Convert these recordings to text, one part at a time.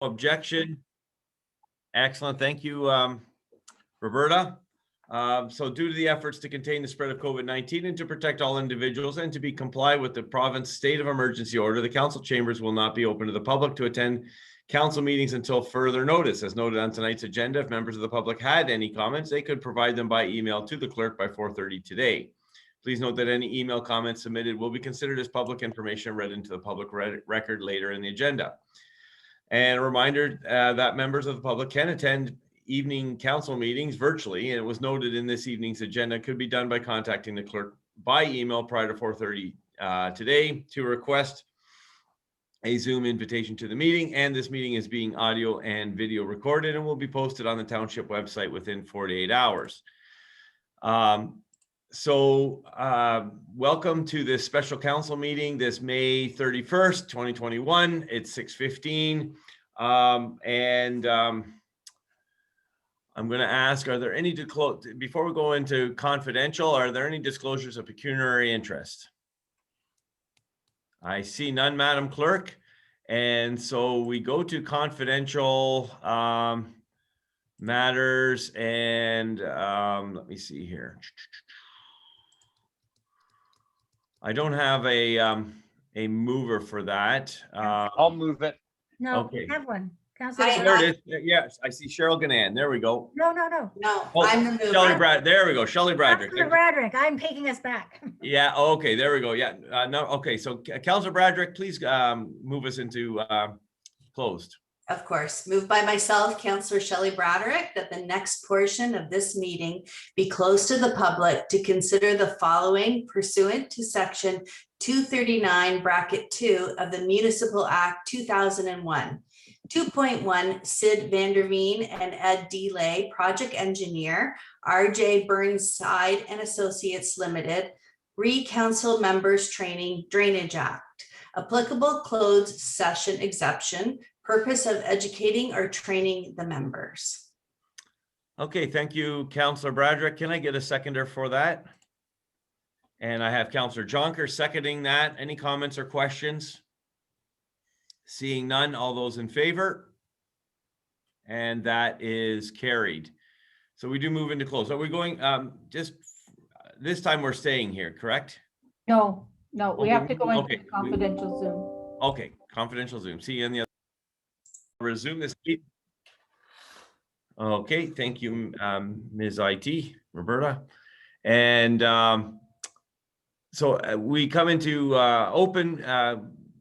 Objection. Excellent. Thank you, Roberta. So due to the efforts to contain the spread of COVID-19 and to protect all individuals and to be comply with the province state of emergency order, the council chambers will not be open to the public to attend council meetings until further notice. As noted on tonight's agenda, if members of the public had any comments, they could provide them by email to the clerk by 4:30 today. Please note that any email comments submitted will be considered as public information and read into the public record later in the agenda. And a reminder that members of the public can attend evening council meetings virtually, and it was noted in this evening's agenda, could be done by contacting the clerk by email prior to 4:30 today to request a Zoom invitation to the meeting. And this meeting is being audio and video recorded and will be posted on the township website within 48 hours. Welcome to this special council meeting this May 31st, 2021. It's 6:15. I'm going to ask, are there any, before we go into confidential, are there any disclosures of pecuniary interest? I see none, Madam Clerk. And so we go to confidential matters, and let me see here. I don't have a mover for that. I'll move it. No, Okay. I have one. There it is. Yes, I see Cheryl Gannan. There we go. No, Oh, I'm the mover. Shelley there we go. Shelley Bradrick. Councilor Bradrick, I'm taking us back. Yeah. Okay. There we go. Yeah. No. Okay. So, Councilor Bradrick, please move us into closed. Of course, moved by myself, Councillor Shelley Bradrick, that the next portion of this meeting be closed to the public to consider the following pursuant to section 239(2) of the Municipal Act 2001. 2.1, Sid Vanderveen and Ed Delay, project engineer, RJ Burnside and Associates Limited, re-council members training Drainage Act, applicable closed session exception, purpose of educating or training the members. Okay. Thank you, Councilor Bradrick. Can I get a seconder for that? And I have Councilor Jonker seconding that. Any comments or questions? Seeing none, all those in favor? And that is carried. So we do move into close. Are we going, just this time we're staying here, correct? No, we have to go into Okay. confidential Zoom. Okay, confidential Zoom. See you in the other. Resume this. Okay, thank you, Ms. IT, Roberta. And so we come into open.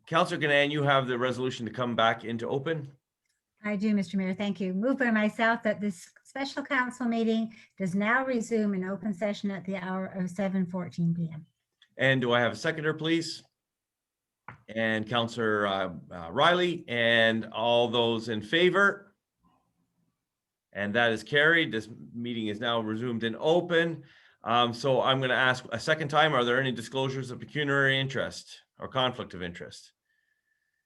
Councilor Gannan, you have the resolution to come back into open. I do, Mr. Mayor. Thank you. Moved by myself that this special council meeting does now resume in open session at the hour of 7:14 p.m. And do I have a seconder, please? And Councilor Riley, and all those in favor? And that is carried. This meeting is now resumed in open. So I'm going to ask a second time, are there any disclosures of pecuniary interest or conflict of interest?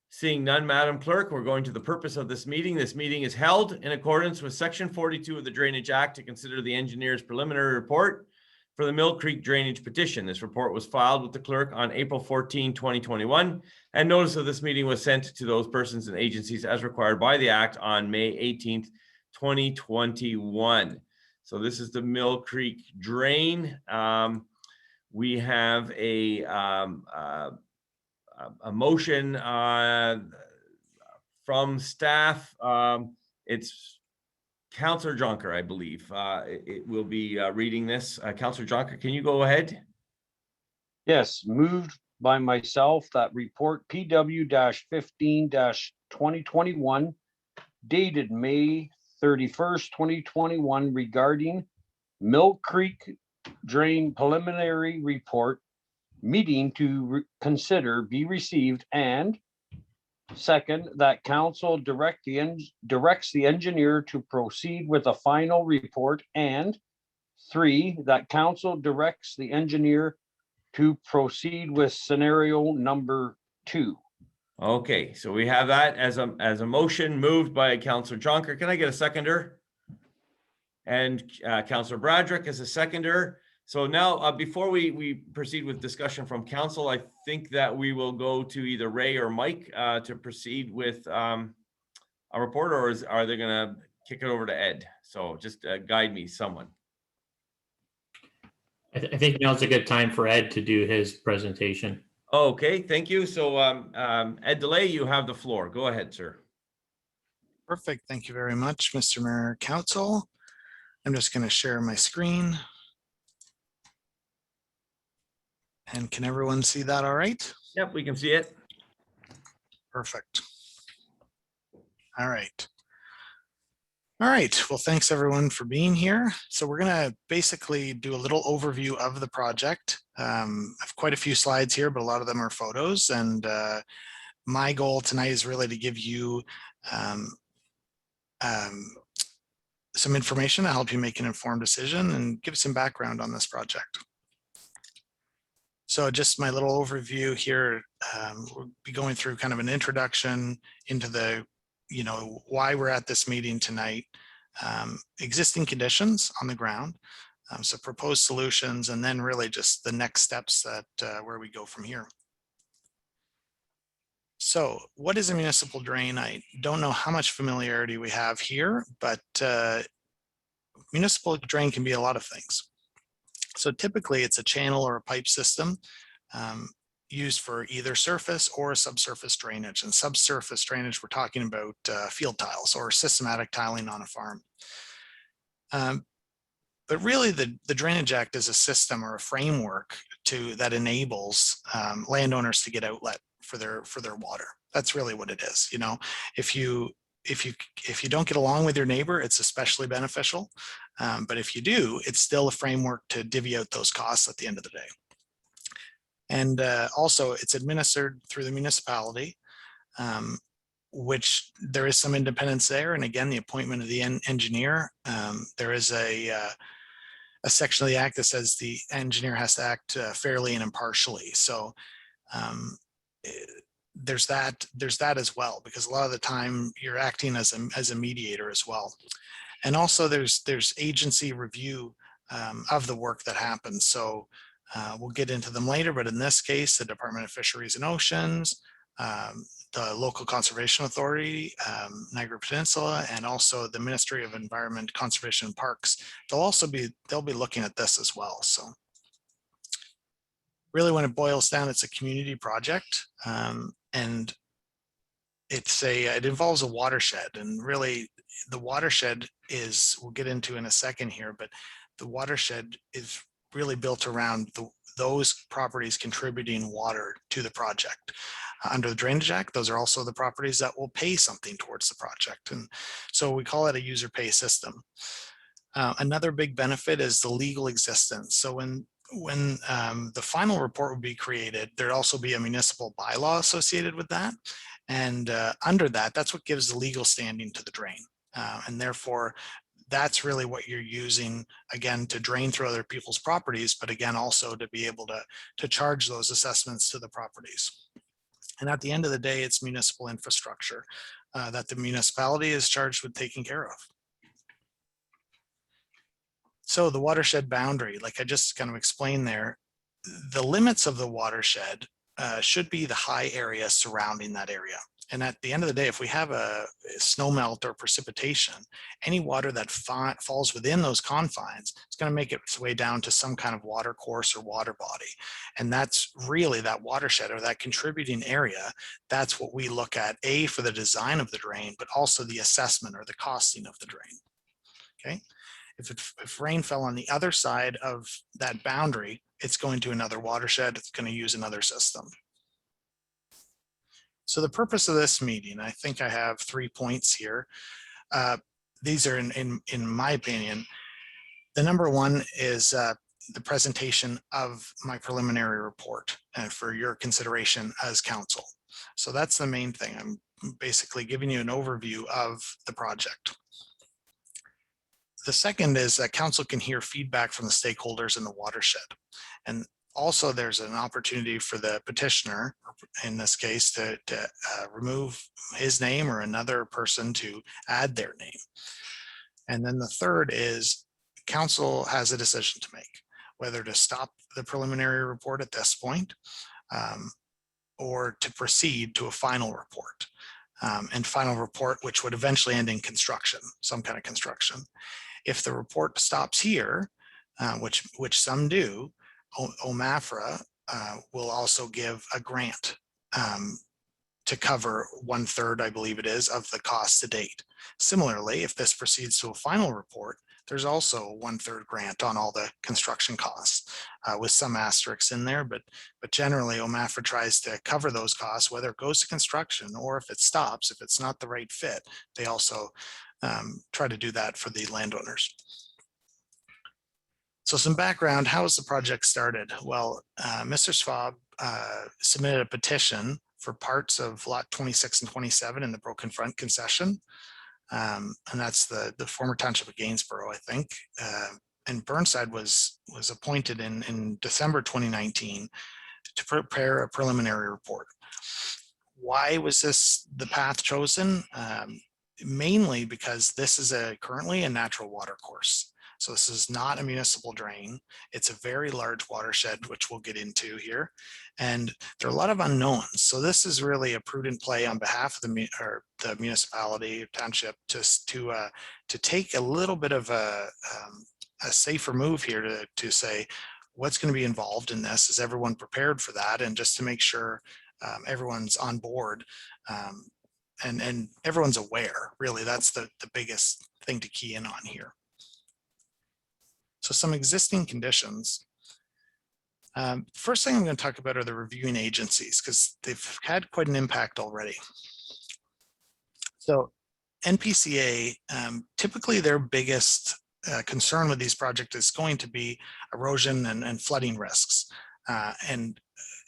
Seeing none, Madam Clerk, we're going to the purpose of this meeting. This meeting is held in accordance with Section 42 of the Drainage Act to consider the engineer's preliminary report for the Mill Creek drainage petition. This report was filed with the clerk on April 14, 2021, and notice of this meeting was sent to those persons and agencies as required by the Act on May 18th, 2021. So this is the Mill Creek drain. We have a motion from staff. It's Councilor Jonker, I believe. It will be reading this. Councilor Jonker, can you go ahead? Yes, moved by myself that report PW-15-2021 dated May 31st, 2021 regarding Mill Creek Drain Preliminary Report meeting to consider be received, and second, that council directs the engineer to proceed with a final report, and 3, that council directs the engineer to proceed with scenario number 2. Okay, so we have that as a motion moved by Councilor Jonker. Can I get a seconder? And Councilor Bradrick as a seconder. So now, before we proceed with discussion from council, I think that we will go to either Ray or Mike to proceed with our a report, or are they gonna kick it over to Ed? So just guide me, someone. I think now's a good time for Ed to do his presentation. Okay, thank you. So Ed DeLay, you have the floor. Go ahead, sir. Perfect. Thank you very much, Mr. Mayor, Council. I'm just going to share my screen. And can everyone see that all right? Yep, we can see it. Perfect. All right. All right. Well, thanks everyone for being here. So we're going to basically do a little overview of the project. I have quite a few slides here, but a lot of them are photos. And my goal tonight is really to give you some information to help you make an informed decision and give some background on this project. So just my little overview here, we'll be going through kind of an introduction into the, why we're at this meeting tonight, existing conditions on the ground, so proposed solutions, and then really just the next steps that where we go from here. So what is a municipal drain? I don't know how much familiarity we have here, but municipal drain can be a lot of things. So typically it's a channel or a pipe system used for either surface or subsurface drainage. And subsurface drainage, we're talking about field tiles or systematic tiling on a farm. But really the Drainage Act is a system or a framework that enables landowners to get outlet for their water. That's really what it is. If you don't get along with your neighbor, it's especially beneficial. But if you do, it's still a framework to divvy out those costs at the end of the day. And also it's administered through the municipality, which there is some independence there. And again, the appointment of the engineer, there is a section of the act that says the engineer has to act fairly and impartially. So there's that as well, because a lot of the time you're acting as a mediator as well. And also there's agency review of the work that happens. So we'll get into them later, but in this case, the Department of Fisheries and Oceans, the local conservation authority, Niagara Peninsula, and also the Ministry of Environment, Conservation and Parks, they'll be looking at this as well. So really when it boils down, it's a community project, and it involves a watershed. And really the watershed is, we'll get into in a second here, but the watershed is really built around those properties contributing water to the project. Under the Drainage Act, those are also the properties that will pay something towards the project. And so we call it a user pay system. Another big benefit is the legal existence. So when the final report will be created, there'd also be a municipal bylaw associated with that. And under that, that's what gives the legal standing to the drain. And therefore, that's really what you're using, again, to drain through other people's properties, but again, also to be able to charge those assessments to the properties. And at the end of the day, it's municipal infrastructure that the municipality is charged with taking care of. So the watershed boundary, like I just kind of explained there, the limits of the watershed should be the high area surrounding that area. And at the end of the day, if we have a snow melt or precipitation, any water that falls within those confines is going to make its way down to some kind of water course or water body. And that's really that watershed or that contributing area. That's what we look at, A, for the design of the drain, but also the assessment or the costing of the drain. Okay. If rain fell on the other side of that boundary, it's going to another watershed. It's going to use another system. So the purpose of this meeting, I think I have 3 points here. These are, in my opinion, the number one is the presentation of my preliminary report for your consideration as council. So that's the main thing. I'm basically giving you an overview of the project. The second is that council can hear feedback from the stakeholders in the watershed. And also there's an opportunity for the petitioner, in this case, to remove his name or another person to add their name. And then the third is council has a decision to make, whether to stop the preliminary report at this point or to proceed to a final report. and final report, which would eventually end in construction, some kind of construction. If the report stops here, which some do, OMAFRA will also give a grant to cover 1/3, I believe it is, of the cost to date. Similarly, if this proceeds to a final report, there's also 1/3 grant on all the construction costs, with some asterisks in there, but generally OMAFRA tries to cover those costs, whether it goes to construction or if it stops, if it's not the right fit, they also try to do that for the landowners. So some background, how was the project started? Well, Mr. Schwab submitted a petition for parts of lot 26 and 27 in the Broken Front concession. And that's the former township of Gainsborough, I think. And Burnside was appointed in December 2019 to prepare a preliminary report. Why was this the path chosen? Mainly because this is currently a natural water course. So this is not a municipal drain. It's a very large watershed, which we'll get into here. And there are a lot of unknowns. So this is really a prudent play on behalf of the municipality, township, just to take a little bit of a safer move here to say, what's going to be involved in this? Is everyone prepared for that? And just to make sure everyone's on board and everyone's aware, really, that's the biggest thing to key in on here. So some existing conditions. First thing I'm going to talk about are the reviewing agencies, because they've had quite an impact already. So NPCA, typically their biggest concern with these projects is going to be erosion and flooding risks. And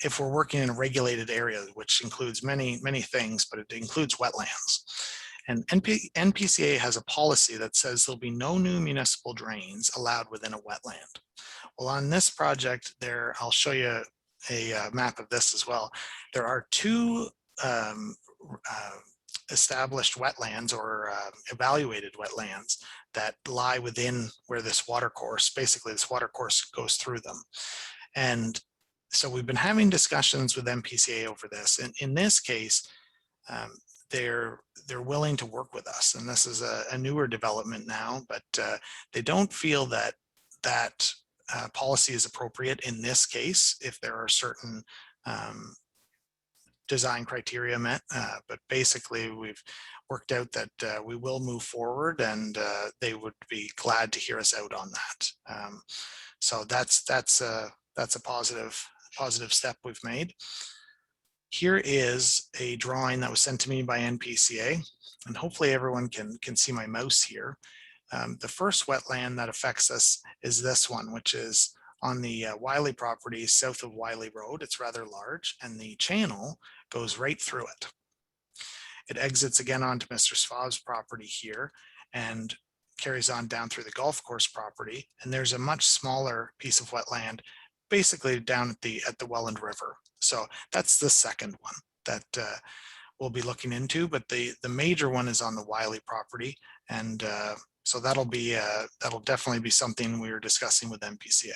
if we're working in a regulated area, which includes many things, but it includes wetlands. And NPCA has a policy that says there'll be no new municipal drains allowed within a wetland. Well, on this project there, I'll show you a map of this as well. There are two established wetlands or evaluated wetlands that lie within where this water course, basically this water course goes through them. And so we've been having discussions with NPCA over this. And in this case, they're willing to work with us, and this is a newer development now, but they don't feel that policy is appropriate in this case if there are certain design criteria met, but basically we've worked out that we will move forward, and they would be glad to hear us out on that. So that's a positive step we've made. Here is a drawing that was sent to me by NPCA, and hopefully everyone can see my mouse here. The first wetland that affects us is this one, which is on the Wiley property south of Wiley Road. It's rather large, and the channel goes right through it. It exits again onto Mr. Schwab's property here and carries on down through the golf course property. And there's a much smaller piece of wetland basically down at the Welland River. So that's the second one that we'll be looking into, but the major one is on the Wiley property, and so that'll definitely be something we were discussing with NPCA.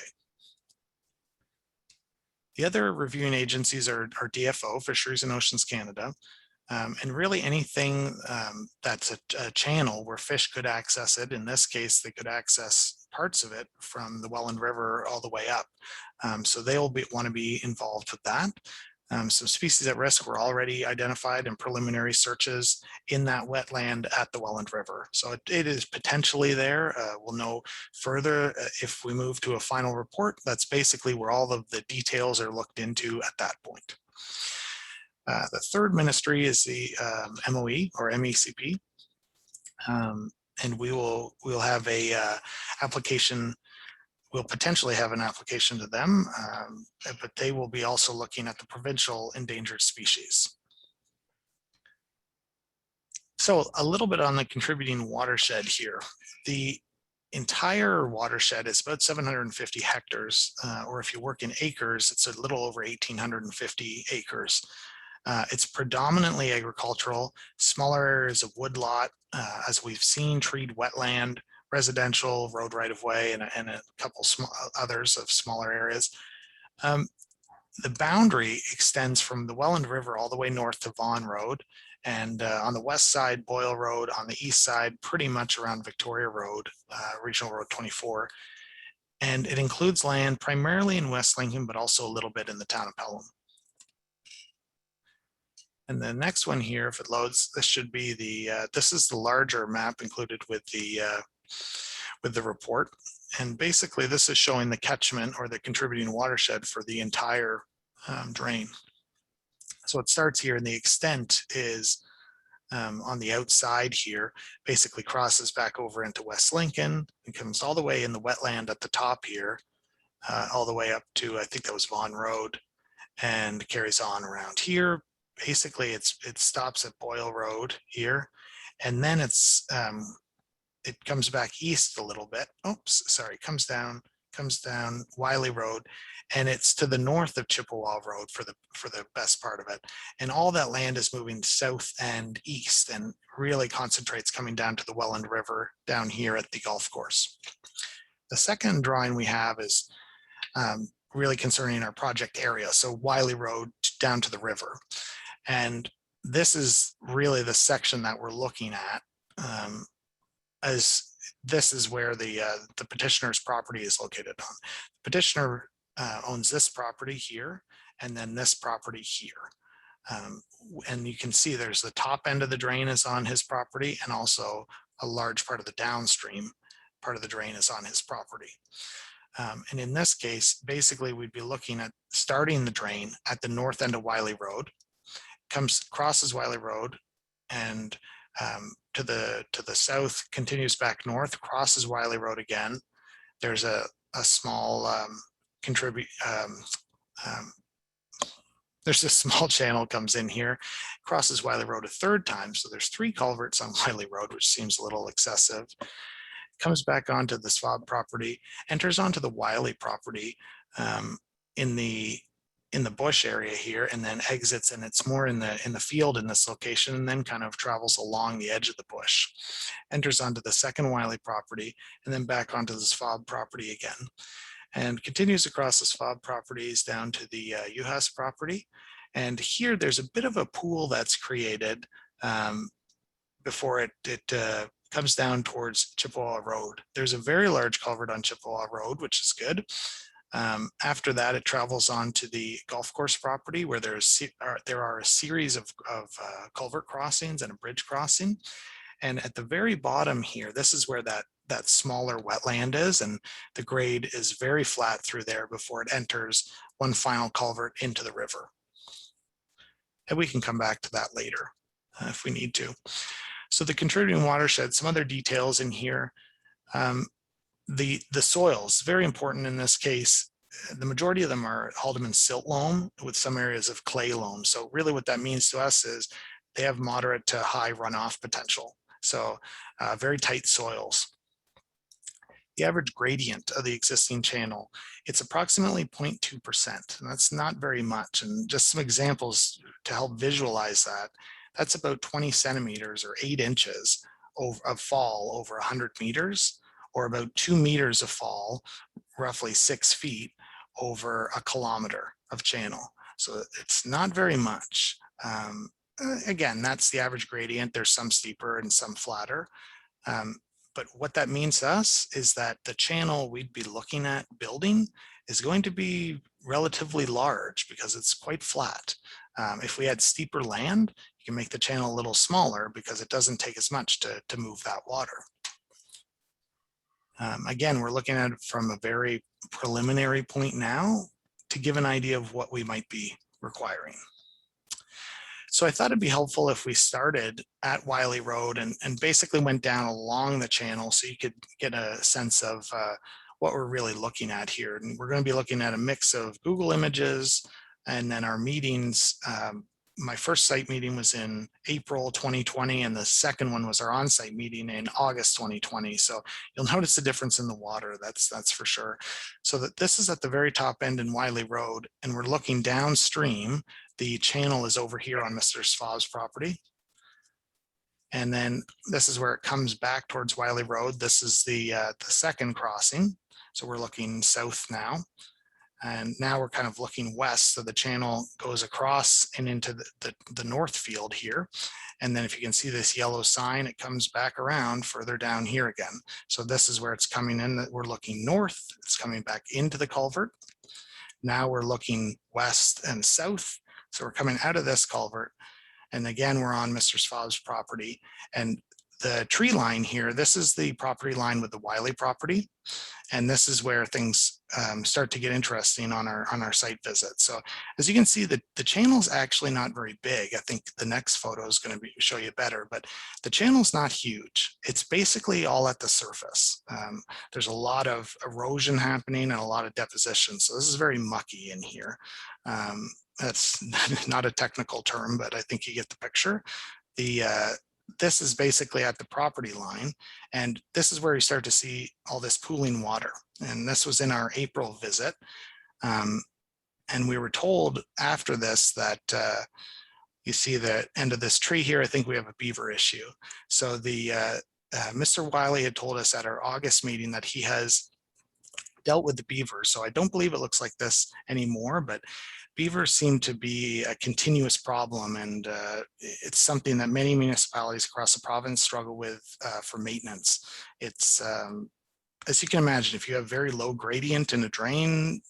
The other reviewing agencies are DFO, Fisheries and Oceans Canada, and really anything that's a channel where fish could access it. In this case, they could access parts of it from the Welland River all the way up. So they'll want to be involved with that. Some species at risk were already identified in preliminary searches in that wetland at the Welland River. So it is potentially there. We'll know further if we move to a final report. That's basically where all of the details are looked into at that point. The third ministry is the MOE or MECP. And we'll have a application. We'll potentially have an application to them, but they will be also looking at the provincial endangered species. So a little bit on the contributing watershed here. The entire watershed is about 750 hectares, or if you work in acres, it's a little over 1,850 acres. It's predominantly agricultural, smaller areas of woodlot, as we've seen, treed wetland, residential, road right-of-way, and a couple others of smaller areas. The boundary extends from the Welland River all the way north to Vaughan Road And on the west side, Boyle Road, on the east side, pretty much around Victoria Road, Regional Road 24. And it includes land primarily in West Lincoln, but also a little bit in the town of Pelham. And the next one here, if it loads, this should be this is the larger map included with the report. And basically this is showing the catchment or the contributing watershed for the entire drain. So it starts here, and the extent is on the outside here, basically crosses back over into West Lincoln and comes all the way in the wetland at the top here, all the way up to, I think that was Vaughan Road, and carries on around here. Basically it stops at Boyle Road here, and then it comes back east a little bit. Oops, sorry, comes down Wiley Road, and it's to the north of Chippewa Road for the best part of it. And all that land is moving south and east, and really concentrates coming down to the Welland River down here at the golf course. The second drawing we have is really concerning our project area. So Wiley Road down to the river. And this is really the section that we're looking at, as this is where the petitioner's property is located on. The petitioner owns this property here, and then this property here. And you can see there's the top end of the drain is on his property, and also a large part of the downstream part of the drain is on his property. And in this case, basically we'd be looking at starting the drain at the north end of Wiley Road, crosses Wiley Road, and to the south, continues back north, crosses Wiley Road again. There's a small there's a small channel comes in here, crosses Wiley Road a third time. So there's 3 culverts on Wiley Road, which seems a little excessive. Comes back onto the Schwab property, enters onto the Wiley property in the bush area here, and then exits, and it's more in the field in this location, and then kind of travels along the edge of the bush, enters onto the second Wiley property, and then back onto the Schwab property again, and continues across the Schwab properties down to the Uhas property. And here there's a bit of a pool that's created before it comes down towards Chippewa Road. There's a very large culvert on Chippewa Road, which is good. After that, it travels on to the golf course property, where there are a series of culvert crossings and a bridge crossing. And at the very bottom here, this is where that smaller wetland is, and the grade is very flat through there before it enters one final culvert into the river. And we can come back to that later if we need to. So the contributing watershed, some other details in here. The soils, very important in this case. The majority of them are Haldeman silt loam with some areas of clay loam. So really what that means to us is they have moderate to high runoff potential. So very tight soils. The average gradient of the existing channel, it's approximately 0.2%, and that's not very much. And just some examples to help visualize that, that's about 20 centimeters or 8 inches of fall over 100 meters, or about 2 meters of fall, roughly 6 feet over a kilometer of channel. So it's not very much. Again, that's the average gradient. There's some steeper and some flatter. But what that means to us is that the channel we'd be looking at building is going to be relatively large because it's quite flat. If we had steeper land, you can make the channel a little smaller because it doesn't take as much to move that water. Again, we're looking at it from a very preliminary point now to give an idea of what we might be requiring. So I thought it'd be helpful if we started at Wiley Road and basically went down along the channel so you could get a sense of what we're really looking at here. And we're going to be looking at a mix of Google images and then our meetings. My first site meeting was in April 2020, and the second one was our on-site meeting in August 2020. So you'll notice the difference in the water, that's for sure. So that this is at the very top end in Wiley Road, and we're looking downstream. The channel is over here on Mr. Svab's property. And then this is where it comes back towards Wiley Road. This is the second crossing. So we're looking south now. And now we're kind of looking west. So the channel goes across and into the north field here. And then if you can see this yellow sign, it comes back around further down here again. So this is where it's coming in, that we're looking north. It's coming back into the culvert. Now we're looking west and south. So we're coming out of this culvert. And again, we're on Mr. Svab's property. And the tree line here, this is the property line with the Wiley property. And this is where things start to get interesting on our site visit. So as you can see, the channel's actually not very big. I think the next photo is going to show you better, but the channel's not huge. It's basically all at the surface. There's a lot of erosion happening and a lot of deposition. So this is very mucky in here. That's not a technical term, but I think you get the picture. This is basically at the property line, and this is where you start to see all this pooling water. And this was in our April visit. And we were told after this that you see the end of this tree here, I think we have a beaver issue. So Mr. Wiley had told us at our August meeting that he has dealt with the beavers. So I don't believe it looks like this anymore, but beavers seem to be a continuous problem, and it's something that many municipalities across the province struggle with for maintenance. It's, as you can imagine, if you have very low gradient in a drain,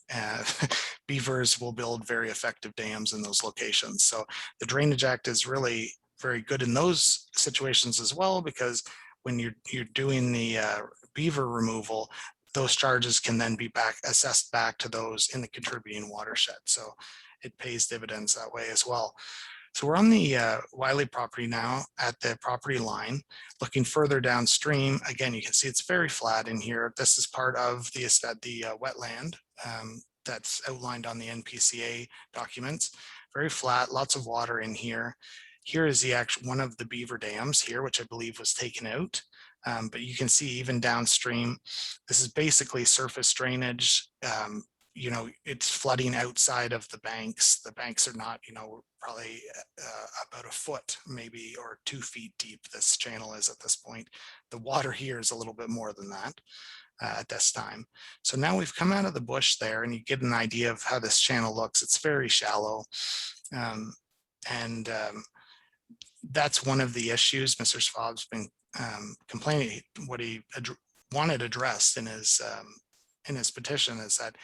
beavers will build very effective dams in those locations. So the Drainage Act is really very good in those situations as well, because when you're doing the beaver removal, those charges can then be assessed back to those in the contributing watershed. So it pays dividends that way as well. So we're on the Wiley property now at the property line, looking further downstream. Again, you can see it's very flat in here. This is part of the wetland that's outlined on the NPCA documents. Very flat, lots of water in here. Here is the actual one of the beaver dams here, which I believe was taken out. But you can see even downstream, this is basically surface drainage. It's flooding outside of the banks. The banks are not, probably about a foot maybe or 2 feet deep. This channel is at this point. The water here is a little bit more than that at this time. So now we've come out of the bush there, and you get an idea of how this channel looks. It's very shallow. That's one of the issues Mr. Svab's been complaining. What he wanted addressed in his petition is that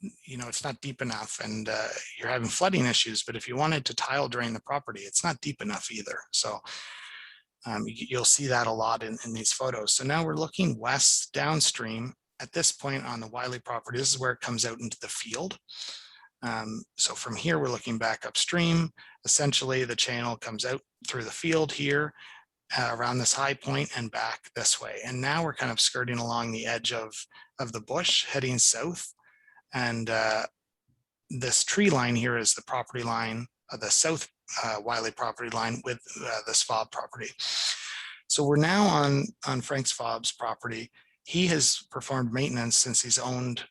it's not deep enough, and you're having flooding issues. But if you wanted to tile drain the property, it's not deep enough either. So you'll see that a lot in these photos. So now we're looking west downstream at this point on the Wiley property. This is where it comes out into the field. So from here, we're looking back upstream. Essentially, the channel comes out through the field here, around this high point and back this way. And now we're kind of skirting along the edge of the bush, heading south. And this tree line here is the property line, the South Wiley property line with the Svab property. So we're now on Frank Svab's property. He has performed maintenance since he's owned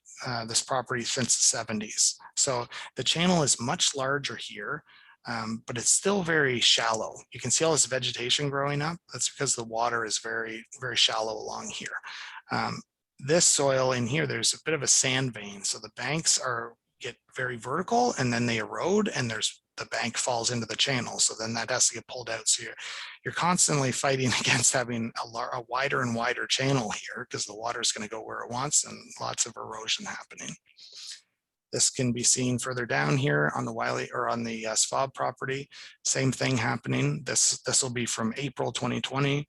this property since the 70s. So the channel is much larger here, but it's still very shallow. You can see all this vegetation growing up. That's because the water is very, very shallow along here. This soil in here, there's a bit of a sand vein. So the banks get very vertical, and then they erode, and the bank falls into the channel. So then that has to get pulled out. So you're constantly fighting against having a wider and wider channel here, because the water is going to go where it wants, and lots of erosion happening. This can be seen further down here on the Wiley or on the Svab property. Same thing happening. This will be from April 2020.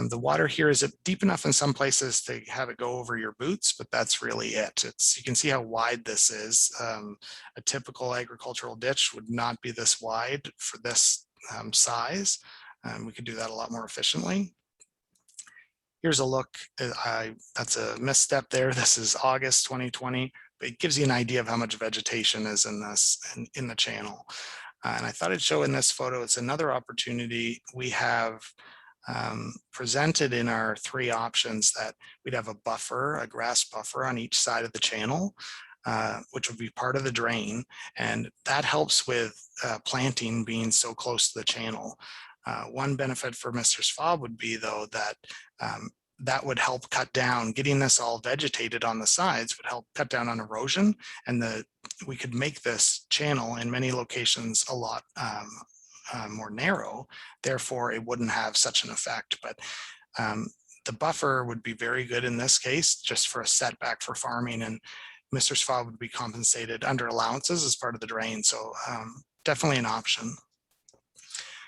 The water here is deep enough in some places to have it go over your boots, but that's really it. You can see how wide this is. A typical agricultural ditch would not be this wide for this size. We could do that a lot more efficiently. Here's a look. That's a misstep there. This is August 2020, but it gives you an idea of how much vegetation is in the channel. And I thought I'd show in this photo, it's another opportunity we have presented in our 3 options, that we'd have a buffer, a grass buffer on each side of the channel, which would be part of the drain. And that helps with planting being so close to the channel. One benefit for Mr. Svab would be, though, that that would help cut down, getting this all vegetated on the sides would help cut down on erosion, and we could make this channel in many locations a lot more narrow. Therefore, it wouldn't have such an effect. But the buffer would be very good in this case, just for a setback for farming, and Mr. Sva would be compensated under allowances as part of the drain. So definitely an option.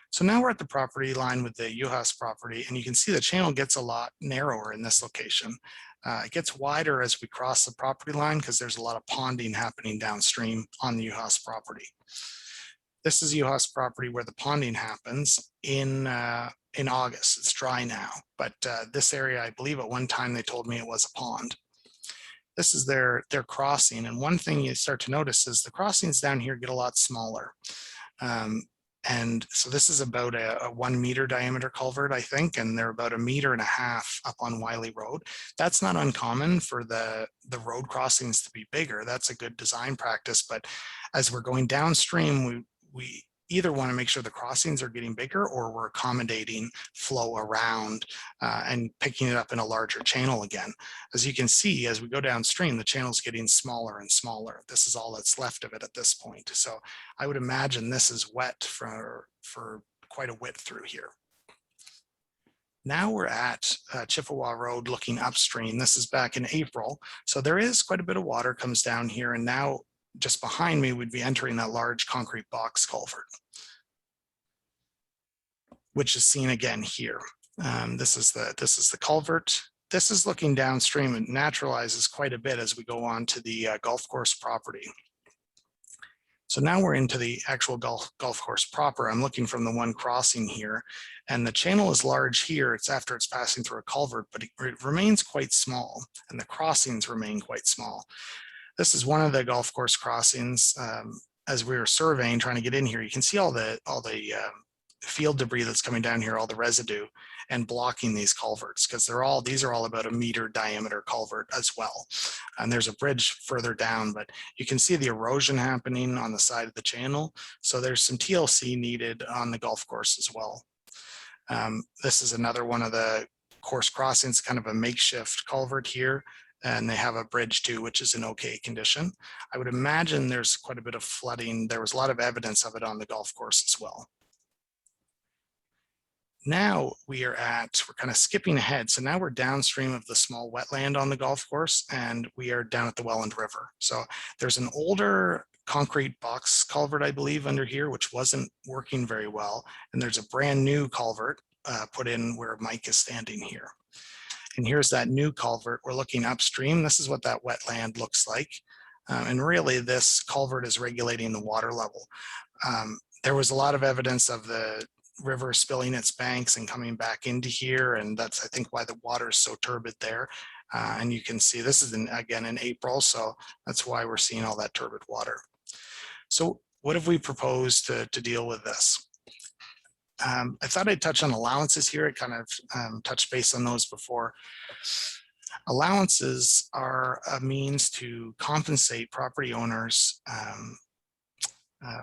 So now we're at the property line with the Juhas property, and you can see the channel gets a lot narrower in this location. It gets wider as we cross the property line because there's a lot of ponding happening downstream on the Juhas property. This is Juhas property where the ponding happens in August. It's dry now, but this area, I believe at one time they told me it was a pond. This is their crossing, and one thing you start to notice is the crossings down here get a lot smaller. And so this is about a 1 meter diameter culvert, I think, and they're about 1.5 meters up on Wiley Road. That's not uncommon for the road crossings to be bigger. That's a good design practice, but as we're going downstream, we either want to make sure the crossings are getting bigger, or we're accommodating flow around and picking it up in a larger channel again. As you can see, as we go downstream, the channel's getting smaller and smaller. This is all that's left of it at this point. So I would imagine this is wet for quite a width through here. Now we're at Chippewa Road looking upstream. This is back in April. So there is quite a bit of water comes down here, and now just behind me would be entering that large concrete box culvert, which is seen again here. This is the culvert. This is looking downstream and naturalizes quite a bit as we go on to the golf course property. So now we're into the actual golf course proper. I'm looking from the one crossing here, and the channel is large here. It's after it's passing through a culvert, but it remains quite small, and the crossings remain quite small. This is one of the golf course crossings. As we were surveying, trying to get in here, you can see all the field debris that's coming down here, all the residue, and blocking these culverts, because these are all about 1 meter diameter culvert as well. And there's a bridge further down, but you can see the erosion happening on the side of the channel. So there's some TLC needed on the golf course as well. This is another one of the course crossings, kind of a makeshift culvert here. And they have a bridge too, which is in okay condition. I would imagine there's quite a bit of flooding. There was a lot of evidence of it on the golf course as well. Now we're kind of skipping ahead. So now we're downstream of the small wetland on the golf course, and we are down at the Welland River. So there's an older concrete box culvert, I believe, under here, which wasn't working very well. And there's a brand new culvert put in where Mike is standing here. And here's that new culvert. We're looking upstream. This is what that wetland looks like. And really, this culvert is regulating the water level. There was a lot of evidence of the river spilling its banks and coming back into here. And that's, I think, why the water is so turbid there. And you can see this is, again, in April. So that's why we're seeing all that turbid water. So what have we proposed to deal with this? I thought I'd touch on allowances here. I kind of touched base on those before. Allowances are a means to compensate property owners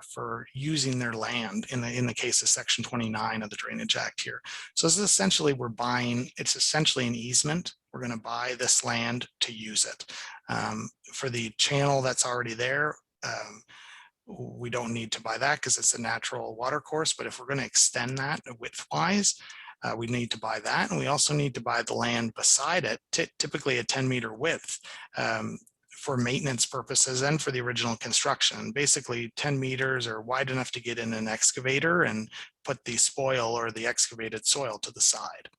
for using their land in the case of Section 29 of the Drainage Act here. So this is essentially it's essentially an easement. We're going to buy this land to use it. For the channel that's already there, we don't need to buy that because it's a natural water course. But if we're going to extend that width-wise, we need to buy that. And we also need to buy the land beside it, typically a 10-meter width, for maintenance purposes and for the original construction. Basically 10 meters are wide enough to get in an excavator and put the spoil or the excavated soil to the side.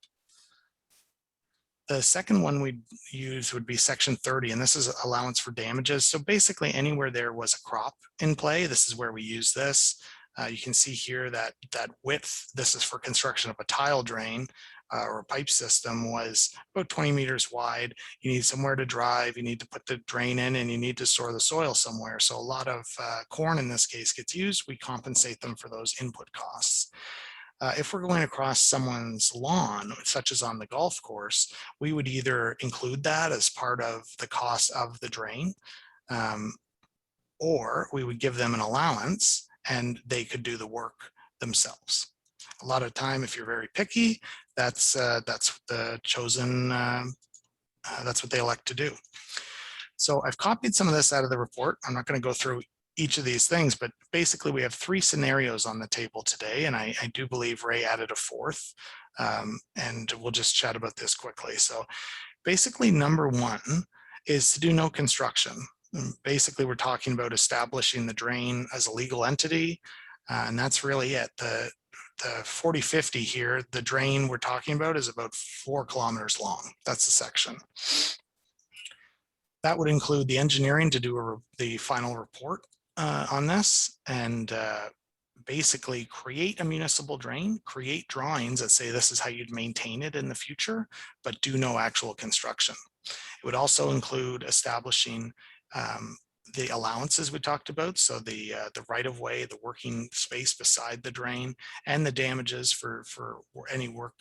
The second one we'd use would be Section 30, and this is allowance for damages. So basically anywhere there was a crop in play, this is where we use this. You can see here that width, this is for construction of a tile drain or a pipe system, was about 20 meters wide. You need somewhere to drive, you need to put the drain in, and you need to store the soil somewhere. So a lot of corn in this case gets used. We compensate them for those input costs. If we're going across someone's lawn, such as on the golf course, we would either include that as part of the cost of the drain, or we would give them an allowance and they could do the work themselves. A lot of time, if you're very picky, that's the chosen, that's what they elect to do. So I've copied some of this out of the report. I'm not going to go through each of these things, but basically we have 3 scenarios on the table today, and I do believe Ray added a 4th, and we'll just chat about this quickly. So basically, number 1 is to do no construction. Basically, we're talking about establishing the drain as a legal entity, and that's really it. The 4050 here, the drain we're talking about is about 4 kilometers long. That's the section. That would include the engineering to do the final report on this, and basically create a municipal drain, create drawings that say this is how you'd maintain it in the future, but do no actual construction. It would also include establishing the allowances we talked about, so the right-of-way, the working space beside the drain, and the damages for any work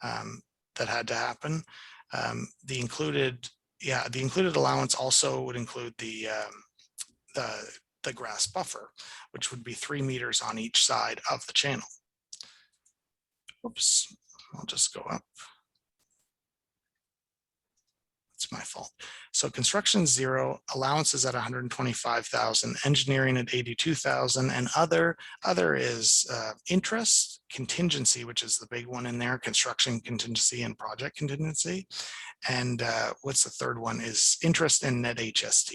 that had to happen. The included allowance also would include the grass buffer, which would be 3 meters on each side of the channel. Oops, I'll just go up. It's my fault. So construction 0, allowances at 125,000, engineering at 82,000, and other is interest, contingency, which is the big one in there, construction contingency and project contingency. And what's the third one is interest and net HST.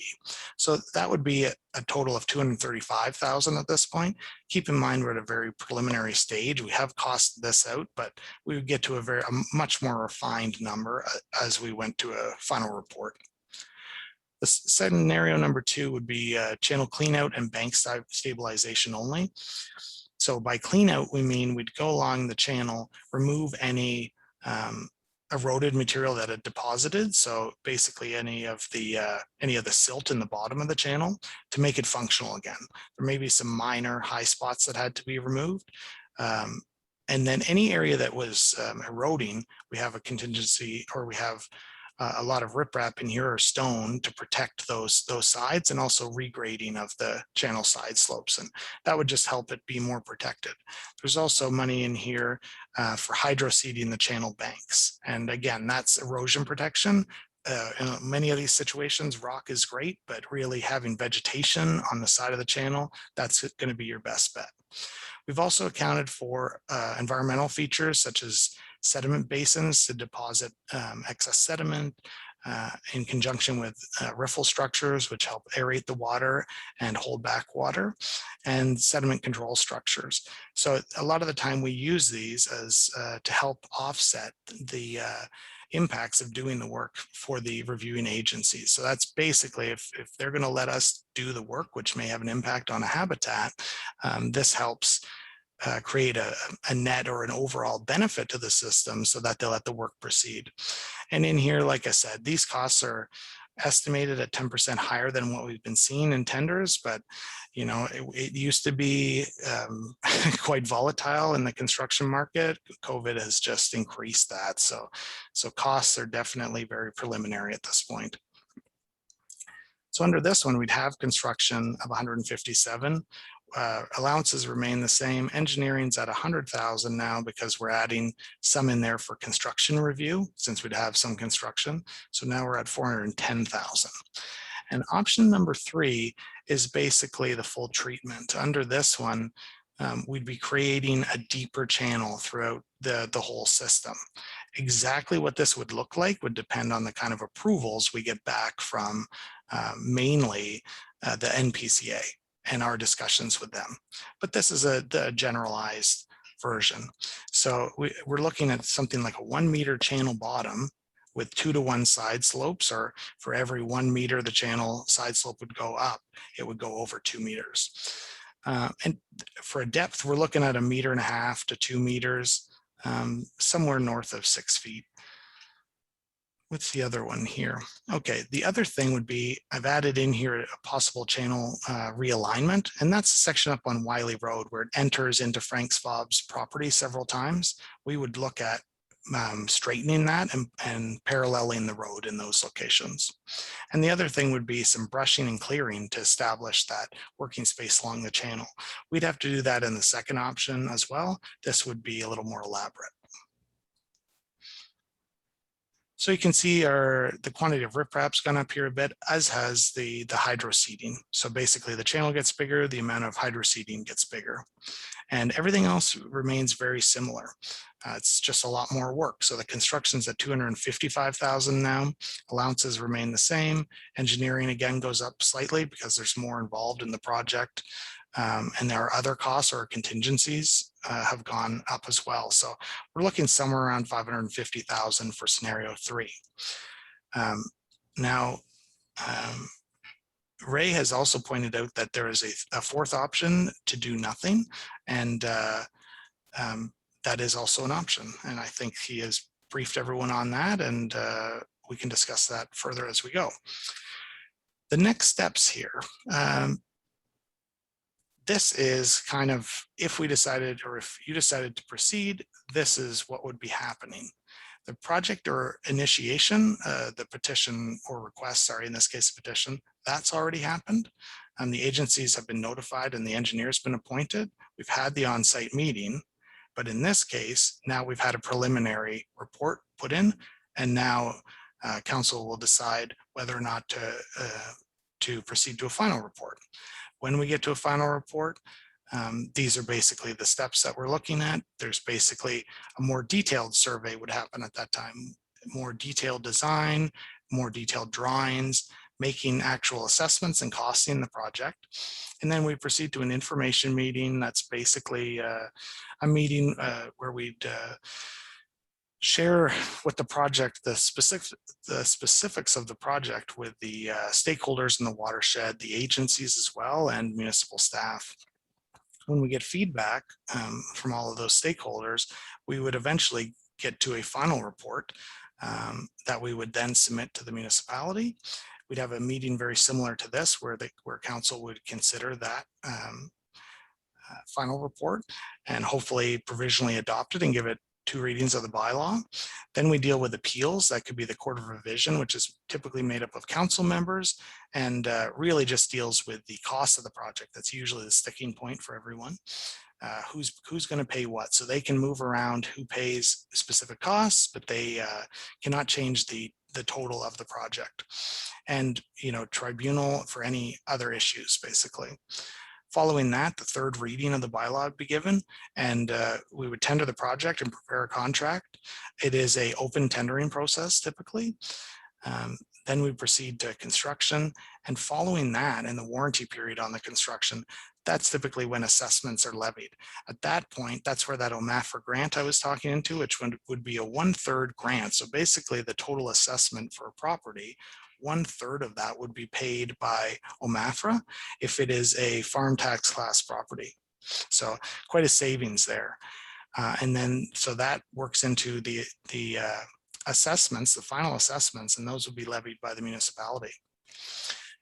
So that would be a total of 235,000 at this point. Keep in mind, we're at a very preliminary stage. We have costed this out, but we would get to a much more refined number as we went to a final report. The scenario number 2 would be channel cleanout and bank stabilization only. So by cleanout, we mean we'd go along the channel, remove any eroded material that had deposited. So basically any of the silt in the bottom of the channel to make it functional again. There may be some minor high spots that had to be removed. And then any area that was eroding, we have a contingency, or we have a lot of riprap in here or stone to protect those sides, and also regrading of the channel side slopes, and that would just help it be more protected. There's also money in here for hydroseeding the channel banks, and again, that's erosion protection. In many of these situations, rock is great, but really having vegetation on the side of the channel, that's going to be your best bet. We've also accounted for environmental features such as sediment basins to deposit excess sediment in conjunction with riffle structures, which help aerate the water and hold back water, and sediment control structures. So a lot of the time we use these as to help offset the impacts of doing the work for the reviewing agencies. So that's basically if they're going to let us do the work, which may have an impact on a habitat, this helps create a net or an overall benefit to the system so that they'll let the work proceed. And in here, like I said, these costs are estimated at 10% higher than what we've been seeing in tenders, but you know, it used to be quite volatile in the construction market. COVID has just increased that. So costs are definitely very preliminary at this point. So under this one, we'd have construction of 157. Allowances remain the same. Engineering's at 100,000 now because we're adding some in there for construction review since we'd have some construction. So now we're at 410,000. And option number 3 is basically the full treatment. Under this one, we'd be creating a deeper channel throughout the whole system. Exactly what this would look like would depend on the kind of approvals we get back from mainly the NPCA and our discussions with them. But this is the generalized version. So we're looking at something like a 1 meter channel bottom with 2-to-1 side slopes, or for every 1 meter the channel side slope would go up, it would go over 2 meters. And for a depth, we're looking at 1.5 meters to 2 meters, somewhere north of 6 feet. What's the other one here? Okay, the other thing would be, I've added in here a possible channel realignment, and that's a section up on Wiley Road where it enters into Frank Svob's property several times. We would look at straightening that and paralleling the road in those locations. And the other thing would be some brushing and clearing to establish that working space along the channel. We'd have to do that in the second option as well. This would be a little more elaborate. So you can see the quantity of riprap's gone up here a bit, as has the hydro seeding. So basically the channel gets bigger, the amount of hydro seeding gets bigger. And everything else remains very similar. It's just a lot more work. So the construction's at 255,000 now. Allowances remain the same. Engineering again goes up slightly because there's more involved in the project. And there are other costs or contingencies have gone up as well. So we're looking somewhere around 550,000 for scenario 3. Now, Ray has also pointed out that there is a fourth option to do nothing, and that is also an option. And I think he has briefed everyone on that, and we can discuss that further as we go. The next steps here. This is kind of, if we decided, or if you decided to proceed, this is what would be happening. The project or initiation, the petition or request, sorry, in this case, a petition, that's already happened. The agencies have been notified and the engineer's been appointed. We've had the on-site meeting, but in this case, now we've had a preliminary report put in, and now council will decide whether or not to proceed to a final report. When we get to a final report, these are basically the steps that we're looking at. There's basically a more detailed survey would happen at that time, more detailed design, more detailed drawings, making actual assessments and costing the project. And then we proceed to an information meeting. That's basically a meeting where we'd share what the project, the specifics of the project with the stakeholders in the watershed, the agencies as well, and municipal staff. When we get feedback from all of those stakeholders, we would eventually get to a final report that we would then submit to the municipality. We'd have a meeting very similar to this where council would consider that final report and hopefully provisionally adopt it and give it 2 readings of the bylaw. Then we deal with appeals. That could be the Court of Revision, which is typically made up of council members and really just deals with the cost of the project. That's usually the sticking point for everyone. Who's going to pay what? So they can move around who pays specific costs, but they cannot change the total of the project. And, tribunal for any other issues, basically. Following that, the 3rd reading of the bylaw would be given, and we would tender the project and prepare a contract. It is an open tendering process typically. Then we proceed to construction, and following that and the warranty period on the construction, that's typically when assessments are levied. At that point, that's where that OMAFRA grant I was talking into, which would be a 1/3 grant. So basically the total assessment for a property, 1/3 of that would be paid by OMAFRA if it is a farm tax class property. So quite a savings there. And then, so that works into the assessments, the final assessments, and those will be levied by the municipality.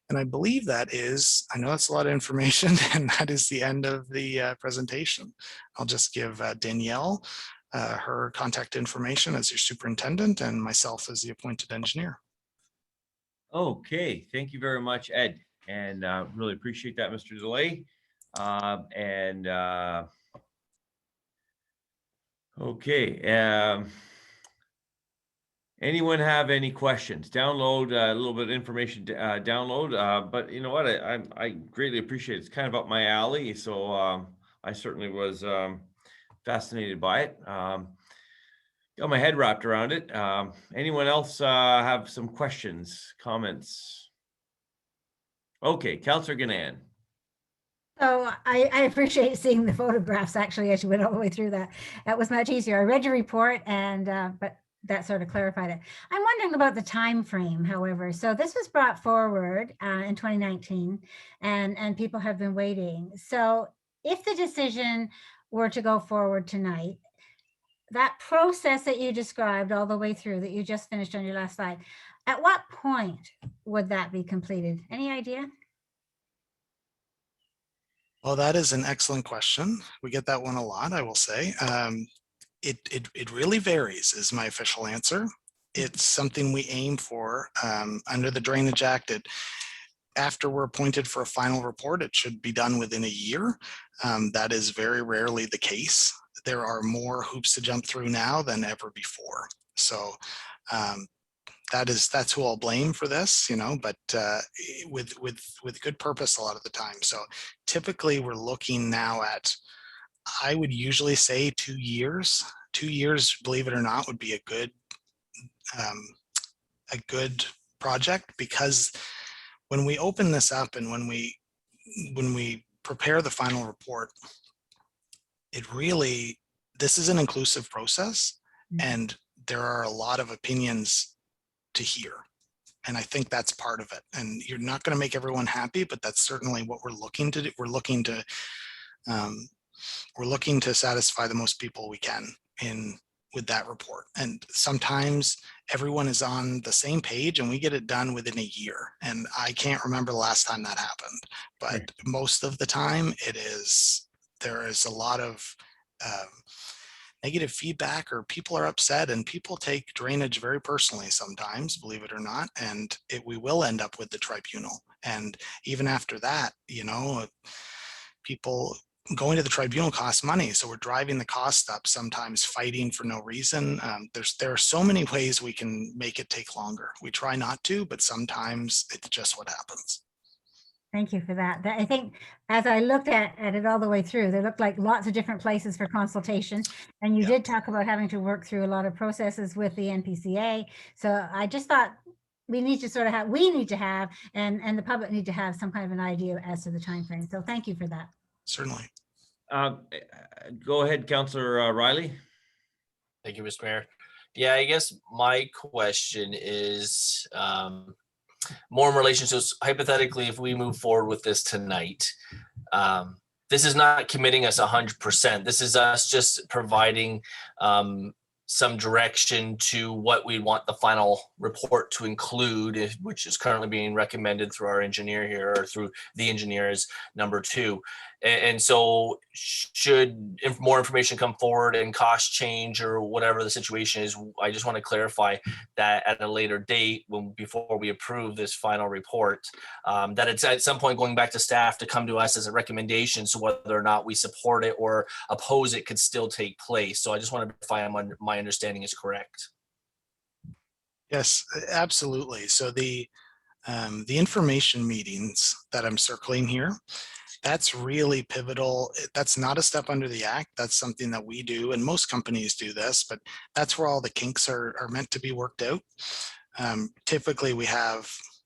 And I believe that is, I know that's a lot of information, and that is the end of the presentation. I'll just give Danielle her contact information as your superintendent and myself as the appointed engineer. Okay, thank you very much, Ed, and really appreciate that, Mr. DeLay. Okay. Anyone have any questions? Download a little bit of information, download, but you know what, I greatly appreciate it. It's kind of up my alley, so I certainly was fascinated by it. Got my head wrapped around it. Anyone else have some questions, comments? Okay, Councillor Ganan. So I appreciate seeing the photographs actually as you went all the way through that. That was much easier. I read your report and but that sort of clarified it. I'm wondering about the time frame, however. So this was brought forward in 2019 and people have been waiting. So if the decision were to go forward tonight, that process that you described all the way through that you just finished on your last slide, at what point would that be completed? Any idea? Well, that is an excellent question. We get that one a lot, I will say. It really varies is my official answer. It's something we aim for under the Drainage Act. After we're appointed for a final report, it should be done within a year. That is very rarely the case. There are more hoops to jump through now than ever before. So that's who I'll blame for this, but with good purpose a lot of the time. So typically we're looking now at, I would usually say 2 years. 2 years, believe it or not, would be a good project, because when we open this up and when we prepare the final report, this is an inclusive process, and there are a lot of opinions to hear. And I think that's part of it. And you're not going to make everyone happy, but that's certainly what we're looking to do. We're looking to satisfy the most people we can with that report. And sometimes everyone is on the same page and we get it done within a year. And I can't remember the last time that happened, but Right. most of the time there is a lot of negative feedback, or people are upset, and people take drainage very personally sometimes, believe it or not, and we will end up with the tribunal. And even after that, people going to the tribunal costs money, so we're driving the cost up, sometimes fighting for no reason. There are so many ways we can make it take longer. We try not to, but sometimes it's just what happens. Thank you for that. I think as I looked at it all the way through, there looked like lots of different places for consultation. And you did talk about having to work through a lot of processes with the NPCA. So I just thought we need to have, and the public need to have some kind of an idea as to the timeframe. So thank you for that. Certainly. Go ahead, Councillor Riley. Thank you, Mr. Mayor. Yeah, I guess my question is more in relation to, hypothetically, if we move forward with this tonight, this is not committing us 100%. This is us just providing some direction to what we want the final report to include, which is currently being recommended through our engineer here, or through the engineer as number 2. And so should more information come forward and cost change or whatever the situation is, I just want to clarify that at a later date, before we approve this final report, that it's at some point going back to staff to come to us as a recommendation. So whether or not we support it or oppose it could still take place. So I just want to verify my understanding is correct. Yes, absolutely. So the information meetings that I'm circling here, that's really pivotal. That's not a step under the act. That's something that we do, and most companies do this, but that's where all the kinks are meant to be worked out. Typically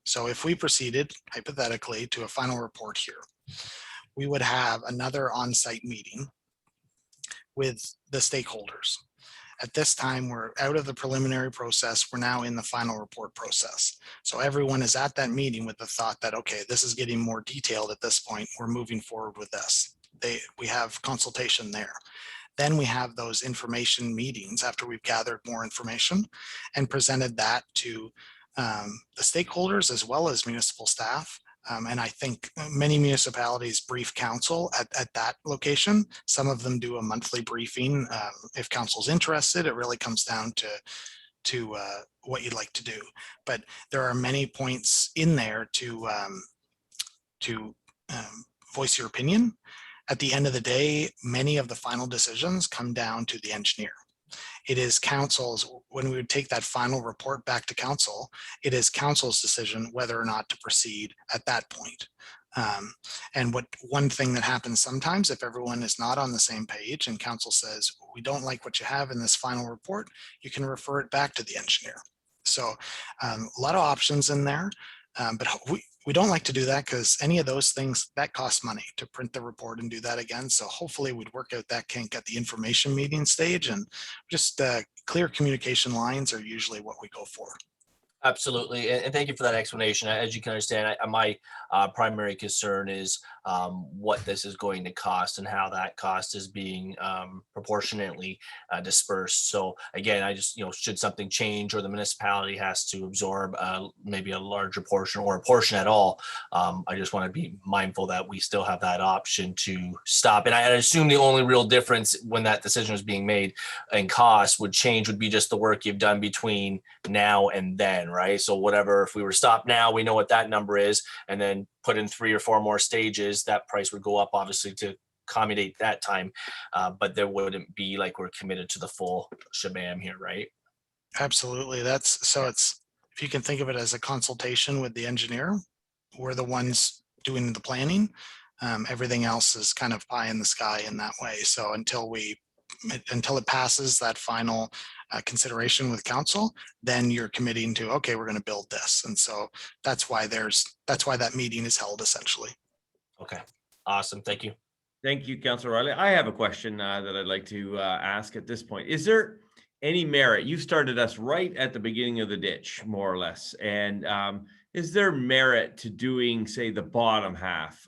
so if we proceeded hypothetically to a final report here, we would have another on-site meeting with the stakeholders. At this time, we're out of the preliminary process. We're now in the final report process. So everyone is at that meeting with the thought that, okay, this is getting more detailed at this point. We're moving forward with this. We have consultation there. Then we have those information meetings after we've gathered more information and presented that to the stakeholders as well as municipal staff. And I think many municipalities brief council at that location. Some of them do a monthly briefing. If council's interested, it really comes down to what you'd like to do. But there are many points in there to voice your opinion. At the end of the day, many of the final decisions come down to the engineer. It is council's, when we would take that final report back to council, it is council's decision whether or not to proceed at that point. And one thing that happens sometimes, if everyone is not on the same page and council says, we don't like what you have in this final report, you can refer it back to the engineer. So a lot of options in there, but we don't like to do that because any of those things, that costs money to print the report and do that again. So hopefully we'd work out that kink at the information meeting stage, and just clear communication lines are usually what we go for. Absolutely. And thank you for that explanation. As you can understand, my primary concern is what this is going to cost and how that cost is being proportionately dispersed. So again, I just, should something change or the municipality has to absorb maybe a larger portion or a portion at all, I just want to be mindful that we still have that option to stop. And I assume the only real difference when that decision was being made and cost would be just the work you've done between now and then, right? So whatever, if we were stopped now, we know what that number is, and then put in 3 or 4 more stages, that price would go up obviously to accommodate that time. But there wouldn't be like we're committed to the full shebang here, right? Absolutely. It's if you can think of it as a consultation with the engineer, we're the ones doing the planning. Everything else is kind of pie in the sky in that way. So until it passes that final consideration with council, then you're committing to, okay, we're going to build this. And so that's why that meeting is held essentially. Okay, awesome. Thank you. Thank you, Councilor Riley. I have a question that I'd like to ask at this point. Is there any merit? You started us right at the beginning of the ditch, more or less. And is there merit to doing, say, the bottom half?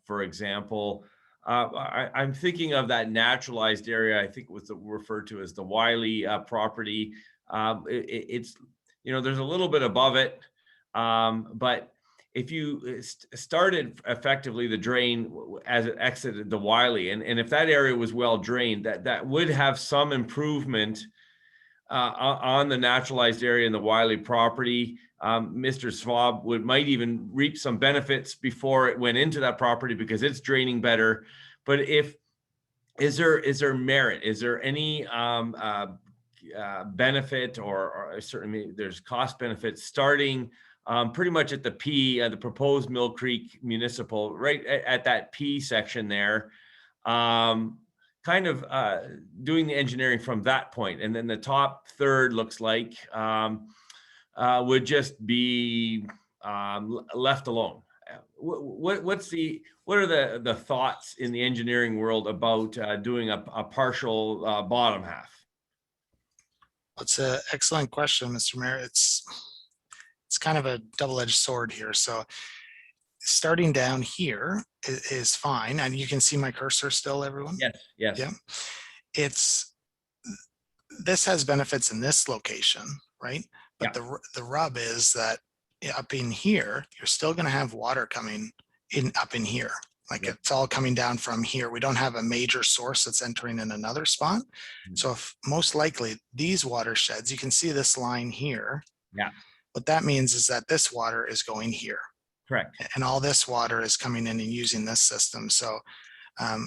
For example, I'm thinking of that naturalized area. I think it was referred to as the Wiley property. It's, you know, there's a little bit above it, but if you started effectively the drain as it exited the Wiley, and if that area was well drained, that would have some improvement on the naturalized area in the Wiley property. Mr. Schwab might even reap some benefits before it went into that property because it's draining better. But is there merit? Is there any benefit, or certainly there's cost benefits starting pretty much at the P, the proposed Mill Creek Municipal, right at that P section there, kind of doing the engineering from that point. And then the top third looks like would just be left alone. What are the thoughts in the engineering world about doing a partial bottom half? That's an excellent question, Mr. Mayor. It's kind of a double-edged sword here. So starting down here is fine. And you can see my cursor still, everyone? Yes, yes. Yeah. This has benefits in this location, right? But Yeah. the rub is that up in here, you're still going to have water coming in up in here. Like Yep. it's all coming down from here. We don't have a major source that's entering in another spot. So if most likely these watersheds, you can see this line here. Yeah. What that means is that this water is going here. Correct. And all this water is coming in and using this system. So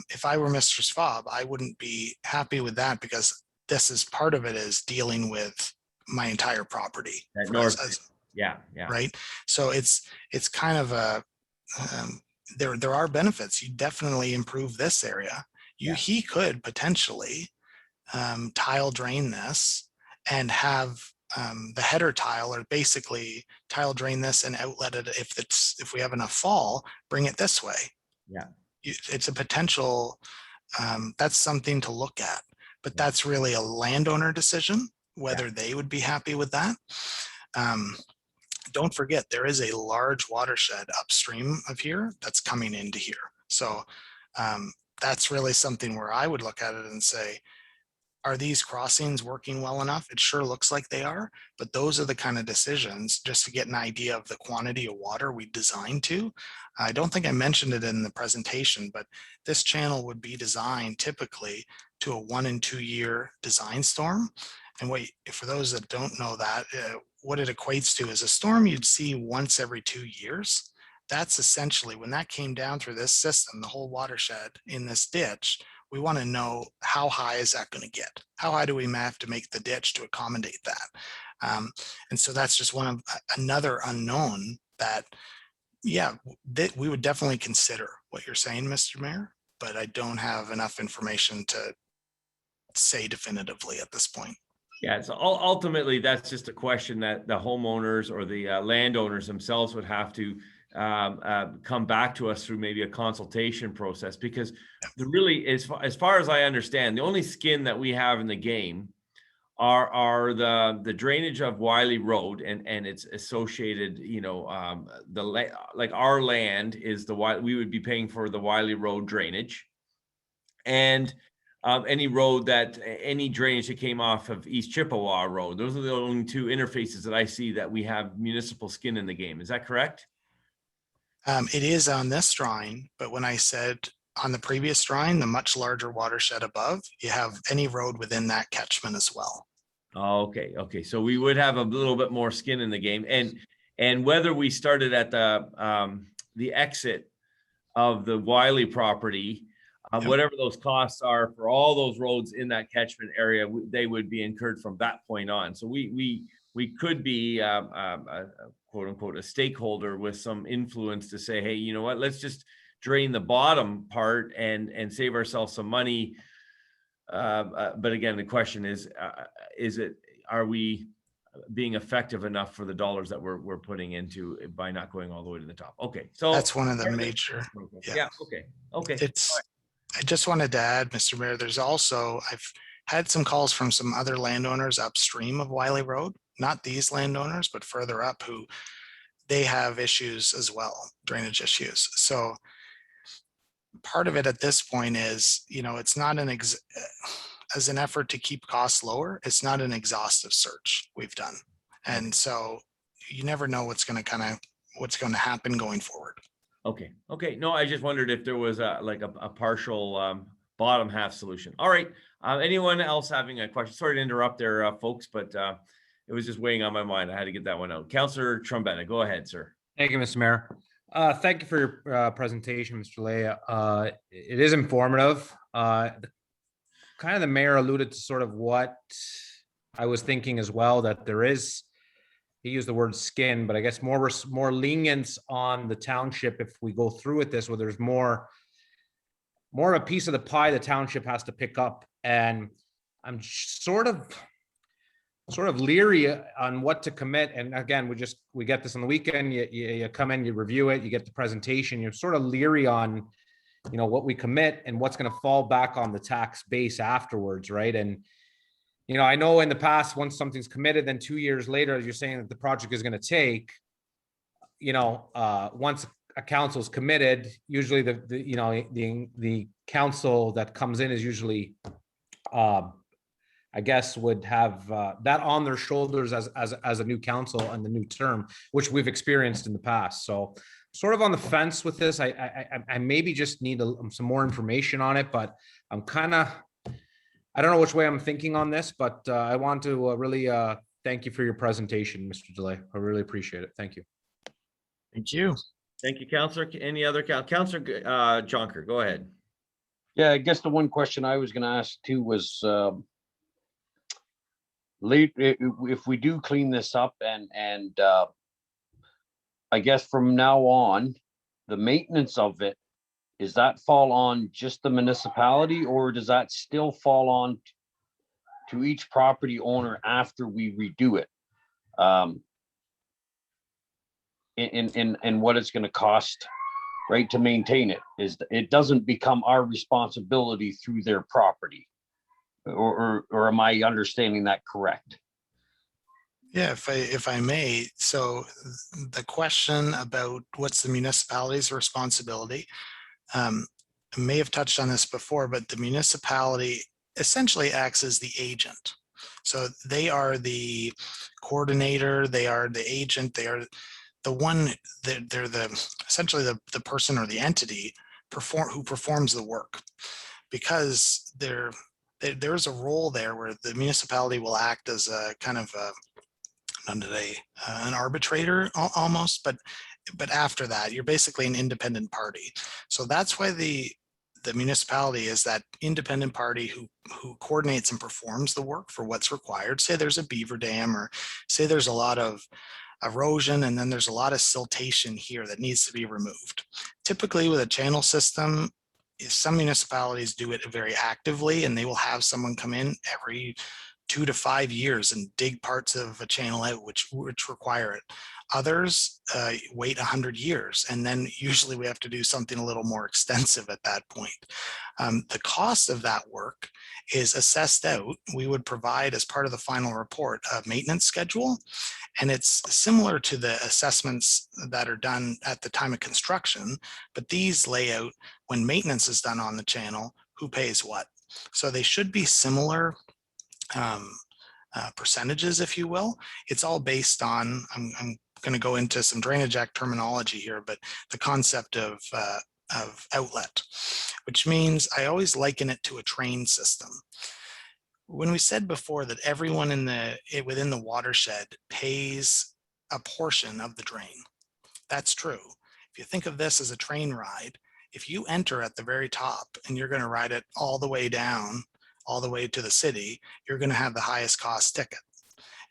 if I were Mr. Schwab, I wouldn't be happy with that, because this is part of it is dealing with my entire property. Yeah. Right. So it's kind of a, there are benefits. You definitely improve this area. He could potentially tile drain this and have the header tile, or basically tile drain this and outlet it if we have enough fall, bring it this way. Yeah. It's a potential, that's something to look at, but that's really a landowner decision, whether they would be happy with that. Don't forget, there is a large watershed upstream of here that's coming into here. So that's really something where I would look at it and say, are these crossings working well enough? It sure looks like they are, but those are the kind of decisions just to get an idea of the quantity of water we designed to. I don't think I mentioned it in the presentation, but this channel would be designed typically to a 1 and 2 year design storm. And for those that don't know that, what it equates to is a storm you'd see once every 2 years. That's essentially when that came down through this system, the whole watershed in this ditch. We want to know, how high is that going to get? How high do we have to make the ditch to accommodate that? And so that's just another unknown that, that we would definitely consider what you're saying, Mr. Mayor, but I don't have enough information to say definitively at this point. Yeah, so ultimately, that's just a question that the homeowners or the landowners themselves would have to come back to us through maybe a consultation process, because really, as far as I understand, the only skin that we have in the game are the drainage of Wiley Road and its associated, like our land is we would be paying for the Wiley Road drainage, and any drainage that came off of East Chippewa Road. Those are the only two interfaces that I see that we have municipal skin in the game. Is that correct? It is on this drawing, but when I said on the previous drawing, the much larger watershed above, you have any road within that catchment as well. Okay. So we would have a little bit more skin in the game, and whether we started at the exit of the Wiley property, Yep. Whatever those costs are for all those roads in that catchment area, they would be incurred from that point on. So we could be quote unquote a stakeholder with some influence to say, hey, you know what, let's just drain the bottom part and save ourselves some money. But again, the question is are we being effective enough for the dollars that we're putting into by not going all the way to the top? Okay, so That's one of the major. yeah. Okay. I just wanted to add, Mr. Mayor, there's also, I've had some calls from some other landowners upstream of Wiley Road, not these landowners, but further up, who they have issues as well, drainage issues. So part of it at this point is, it's not as an effort to keep costs lower, it's not an exhaustive search we've done. And so you never know what's going to happen going forward. Okay. No, I just wondered if there was a partial bottom half solution. All right. Anyone else having a question? Sorry to interrupt there, folks, but it was just weighing on my mind. I had to get that one out. Councillor Trombetta, go ahead, sir. Thank you, Mr. Mayor. Thank you for your presentation, Mr. Lea. It is informative. Kind of the mayor alluded to sort of what I was thinking as well, that there is, he used the word skin, but I guess more lenience on the township if we go through with this, where there's more of a piece of the pie the township has to pick up. And I'm sort of leery on what to commit. And again, we get this on the weekend, you come in, you review it, you get the presentation, you're sort of leery on, what we commit and what's going to fall back on the tax base afterwards. Right. And, I know in the past, once something's committed, then 2 years later, as you're saying that the project is going to take, once a council's committed, usually the council that comes in is usually, I guess, would have that on their shoulders as a new council and the new term, which we've experienced in the past. So sort of on the fence with this. I maybe just need some more information on it, but I don't know which way I'm thinking on this, but I want to really thank you for your presentation, Mr. DeLay. I really appreciate it. Thank you. Thank you. Thank you, Councillor. Any other Councillor Jonker, go ahead. Yeah, I guess the one question I was going to ask too was late if we do clean this up and I guess from now on, the maintenance of it, does that fall on just the municipality, or does that still fall on to each property owner after we redo it? And what it's going to cost, right, to maintain it? It doesn't become our responsibility through their property, or am I understanding that correct? Yeah, if I may. So the question about what's the municipality's responsibility, I may have touched on this before, but the municipality essentially acts as the agent. So they are the coordinator, they are the agent, they are the one, they're essentially the person or the entity who performs the work, because there's a role there where the municipality will act as a kind of an arbitrator almost, but after that, you're basically an independent party. So that's why the municipality is that independent party who coordinates and performs the work for what's required. Say there's a beaver dam, or say there's a lot of erosion and then there's a lot of siltation here that needs to be removed. Typically with a channel system, some municipalities do it very actively, and they will have someone come in every 2 to 5 years and dig parts of a channel out which require it. Others wait 100 years, and then usually we have to do something a little more extensive at that point. The cost of that work is assessed out. We would provide, as part of the final report, a maintenance schedule, and it's similar to the assessments that are done at the time of construction, but these lay out when maintenance is done on the channel, who pays what. So they should be similar percentages, if you will. It's all based on, I'm going to go into some Drainage Act terminology here, but the concept of outlet, which means I always liken it to a train system. When we said before that everyone within the watershed pays a portion of the drain, that's true. If you think of this as a train ride, If you enter at the very top and you're going to ride it all the way down, all the way to the city, you're going to have the highest cost ticket.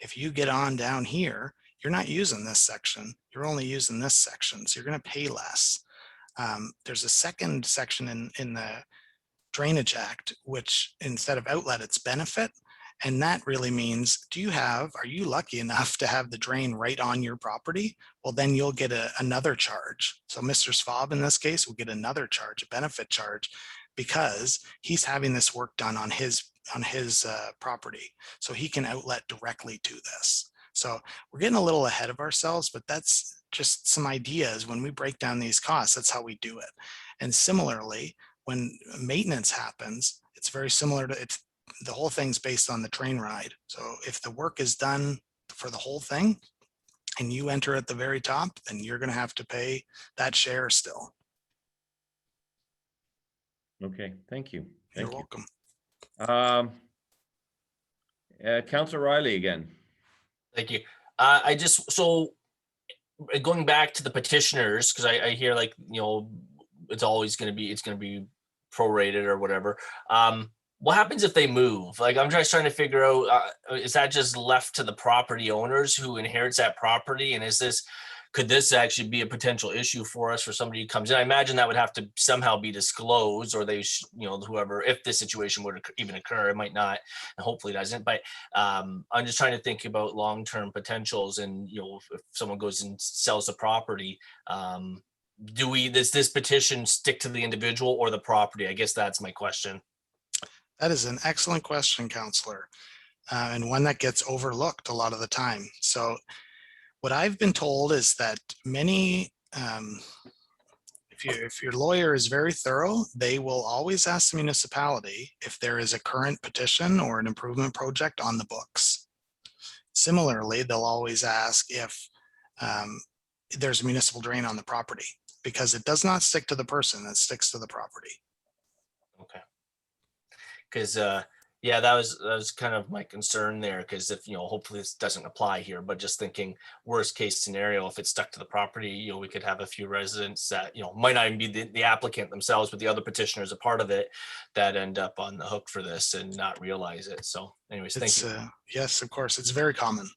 If you get on down here, you're not using this section. You're only using this section. So you're going to pay less. There's a second section in the Drainage Act, which instead of outlet, it's benefit. And that really means, are you lucky enough to have the drain right on your property? Well, then you'll get another charge. So Mr. Schwab in this case will get another charge, a benefit charge, because he's having this work done on his property. So he can outlet directly to this. So we're getting a little ahead of ourselves, but that's just some ideas. When we break down these costs, that's how we do it. And similarly, when maintenance happens, it's very similar to the whole thing's based on the train ride. So if the work is done for the whole thing and you enter at the very top, then you're going to have to pay that share still. Okay, thank you. You're Thank welcome. you. Councillor Riley again. Thank you. So going back to the petitioners, because I hear like, it's always going to be prorated or whatever. What happens if they move? Like, I'm just trying to figure out, is that just left to the property owners who inherits that property? And could this actually be a potential issue for us for somebody who comes in? I imagine that would have to somehow be disclosed, or whoever, if this situation would even occur, it might not, and hopefully it doesn't. But I'm just trying to think about long-term potentials, and if someone goes and sells the property, does this petition stick to the individual or the property? I guess that's my question. That is an excellent question, Counselor, and one that gets overlooked a lot of the time. So what I've been told is that many, if your lawyer is very thorough, they will always ask the municipality if there is a current petition or an improvement project on the books. Similarly, they'll always ask if there's a municipal drain on the property, because it does not stick to the person, it sticks to the property. Okay. Because that was kind of my concern there, because if hopefully this doesn't apply here, but just thinking worst case scenario, if it's stuck to the property, we could have a few residents that might not even be the applicant themselves, but the other petitioners a part of it, that end up on the hook for this and not realize it. So anyways, thank you. Yes, of course, it's very common.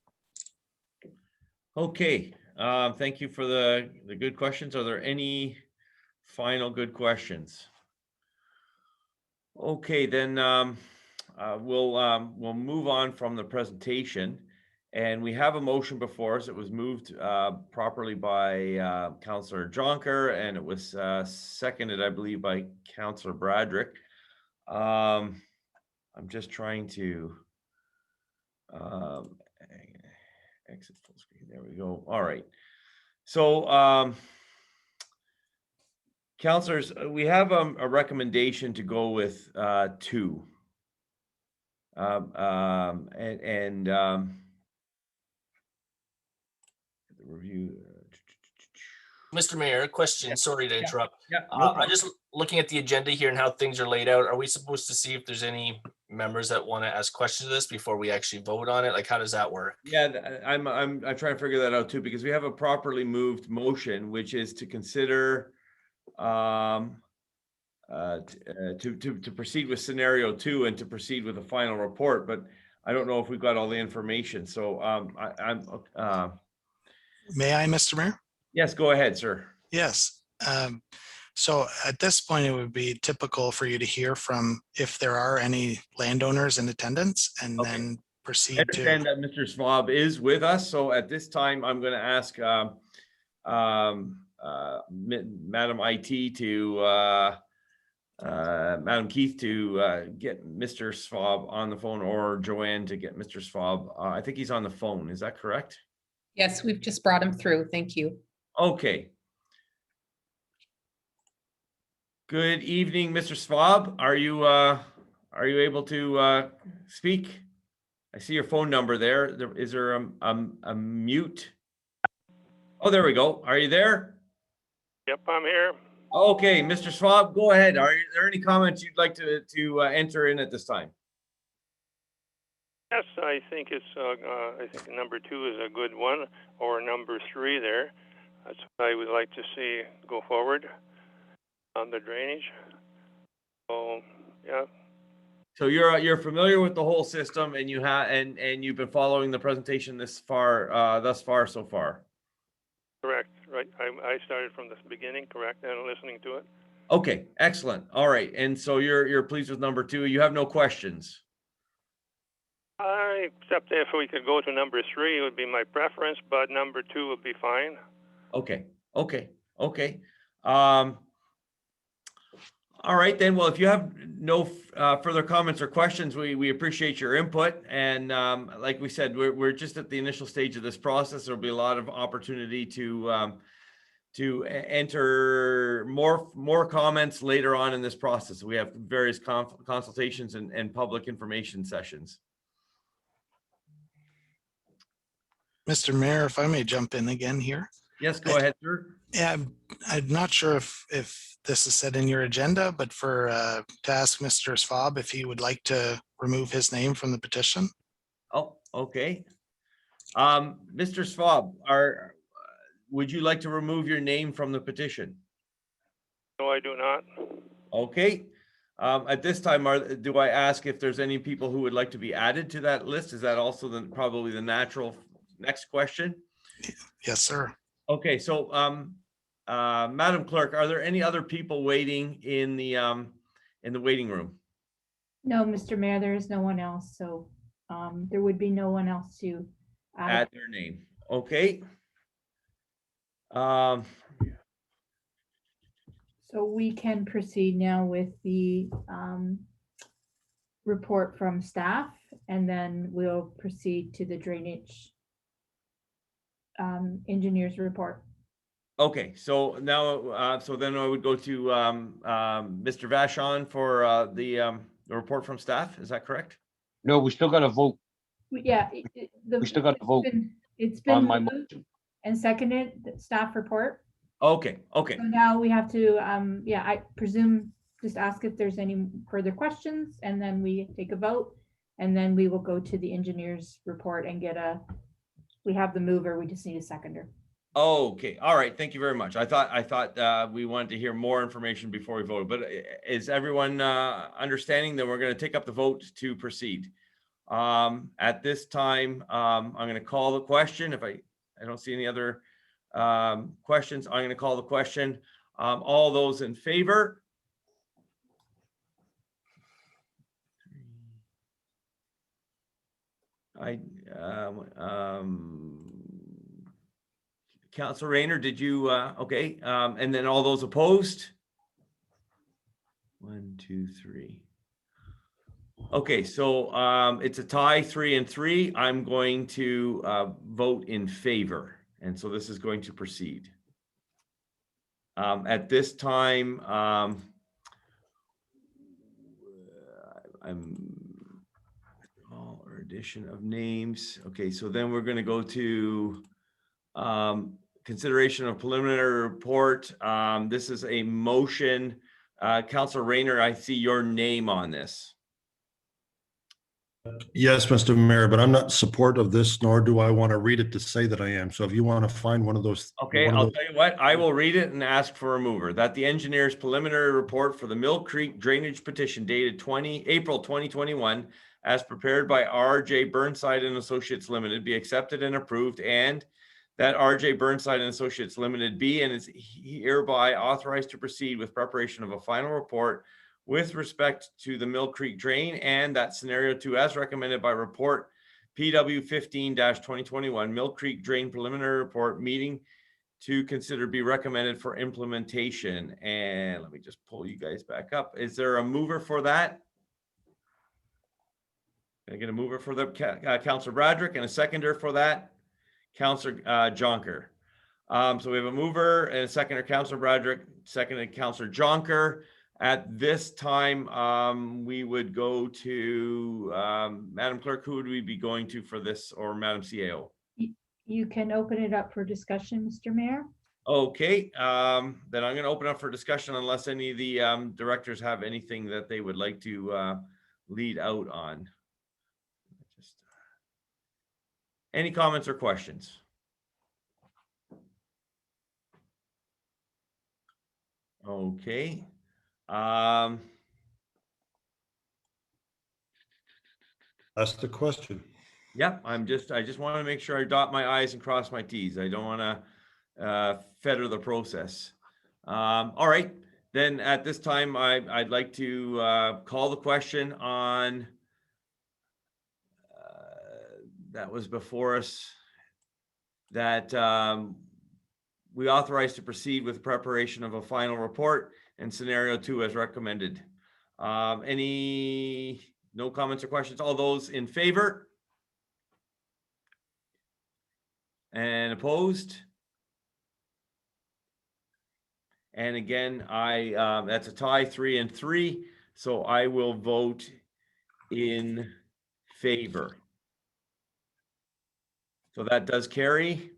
Okay, thank you for the good questions. Are there any final good questions? Okay, then we'll move on from the presentation, and we have a motion before us. It was moved properly by Councillor Jonker, and it was seconded, I believe, by Councillor Bradrick. I'm just trying to exit full screen. There we go. All right. So, councillors, we have a recommendation to go with 2. The review. Mr. Mayor, question. Sorry to interrupt. Yeah, no I'm just looking at the agenda here and how things are laid out. Are we supposed to see if there's any members that want to ask questions of this before we actually vote on it? Like, how does that work? Yeah, I'm trying to figure that out too, because we have a properly moved motion, which is to consider to proceed with scenario 2 and to proceed with the final report, but I don't know if we've got all the information. So May I, Mr. Mayor? yes, go ahead, sir. Yes. So at this point, it would be typical for you to hear from if there are any landowners in attendance, and then proceed I understand to. that Mr. Schwab is with us. So at this time, I'm going to ask Madam IT to Madam Keith to get Mr. Schwab on the phone, or Joanne to get Mr. Schwab. I think he's on the phone. Is that correct? Yes, we've just brought him through. Thank you. Okay. Good evening, Mr. Schwab. Are you able to speak? I see your phone number there. Is there a mute? Oh, there we go. Are you there? Yep, I'm here. Okay, Mr. Schwab, go ahead. Are there any comments you'd like to enter in at this time? Yes, I think I think number 2 is a good one, or number 3 there. That's what I would like to see go forward. on the drainage. So, yeah, So you're familiar with the whole system, and and you've been following the presentation thus far so far. correct, right. I started from the beginning, correct, and listening to it. Okay, excellent. All right, and so you're pleased with number 2. You have no questions. Except if we could go to number 3, it would be my preference, but number 2 would be fine. Okay. All right then. Well, if you have no further comments or questions, we appreciate your input. And like we said, we're just at the initial stage of this process. There'll be a lot of opportunity to enter more comments later on in this process. We have various consultations and public information sessions. Mr. Mayor, if I may jump in again here. Yes, go ahead, sir. Yeah, I'm not sure if this is set in your agenda, but to ask Mr. Schwab if he would like to remove his name from the petition. Oh, okay. Mr. Schwab, would you like to remove your name from the petition? No, I do not. Okay. At this time, do I ask if there's any people who would like to be added to that list? Is that also probably the natural next question? Yes, sir. Okay, so Madam Clerk, are there any other people waiting in the waiting room? No, Mr. Mayor, there is no one else, so there would be no one else to Add their name. Okay. So we can proceed now with the report from staff, and then we'll proceed to the drainage engineer's report. Okay, so now, so then I would go to Mr. Vachon for the report from staff. Is that correct? No, we still got to vote. Yeah. We still got to vote It's on been my moved motion. and seconded, the staff report. Okay. So now we have to, yeah, I presume, just ask if there's any further questions, and then we take a vote, and then we will go to the engineer's report and we have the mover, we just need a seconder. Okay, all right, thank you very much. I thought we wanted to hear more information before we voted, but is everyone understanding that we're going to take up the vote to proceed? At this time, I'm going to call the question. If I don't see any other questions, I'm going to call the question. All those in favor? Councilor Rayner, did you, okay, and then all those opposed? 1, 2, 3. Okay, so it's a tie, 3-3. I'm going to vote in favor, and so this is going to proceed. At this time, or addition of names. Okay, so then we're going to go to consideration of preliminary report. This is a motion. Councilor Rayner, I see your name on this. Yes, Mr. Mayor, but I'm not in support of this, nor do I want to read it to say that I am. So if you want to find one of those. Okay, I'll tell you what, I will read it and ask for a mover. That the engineer's preliminary report for the Mill Creek drainage petition dated April 2021, as prepared by R.J. Burnside and Associates Limited, be accepted and approved, and that R.J. Burnside and Associates Limited be and is hereby authorized to proceed with preparation of a final report with respect to the Mill Creek drain, and that scenario 2, as recommended by report PW 15-2021 Mill Creek drain preliminary report meeting to consider be recommended for implementation. And let me just pull you guys back up. Is there a mover for that? Can I get a mover for the Councilor Bradrick and a seconder for that? Councilor Jonker. So we have a mover and a seconder, Councilor Bradrick, seconded Councilor Jonker. At this time, we would go to Madam Clerk. Who would we be going to for this, or Madam CAO? You can open it up for discussion, Mr. Mayor. Okay, then I'm going to open up for discussion unless any of the directors have anything that they would like to lead out on. Any comments or questions? Okay. That's the question. Yeah, I just want to make sure I dot my i's and cross my t's. I don't want to fetter the process. All right, then at this time, I'd like to call the question on that was before us, that we authorize to proceed with preparation of a final report and scenario 2 as recommended. No comments or questions? All those in favor? And opposed? And again, that's a tie, 3-3. So I will vote in favor. So that does carry.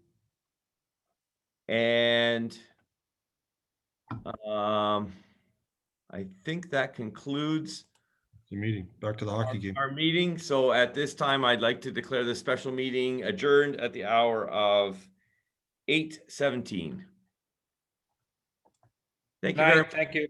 And I think that concludes The meeting, back to the hockey game. our meeting. So at this time, I'd like to declare this special meeting adjourned at the hour of 8:17. Thank you very much. Thank you.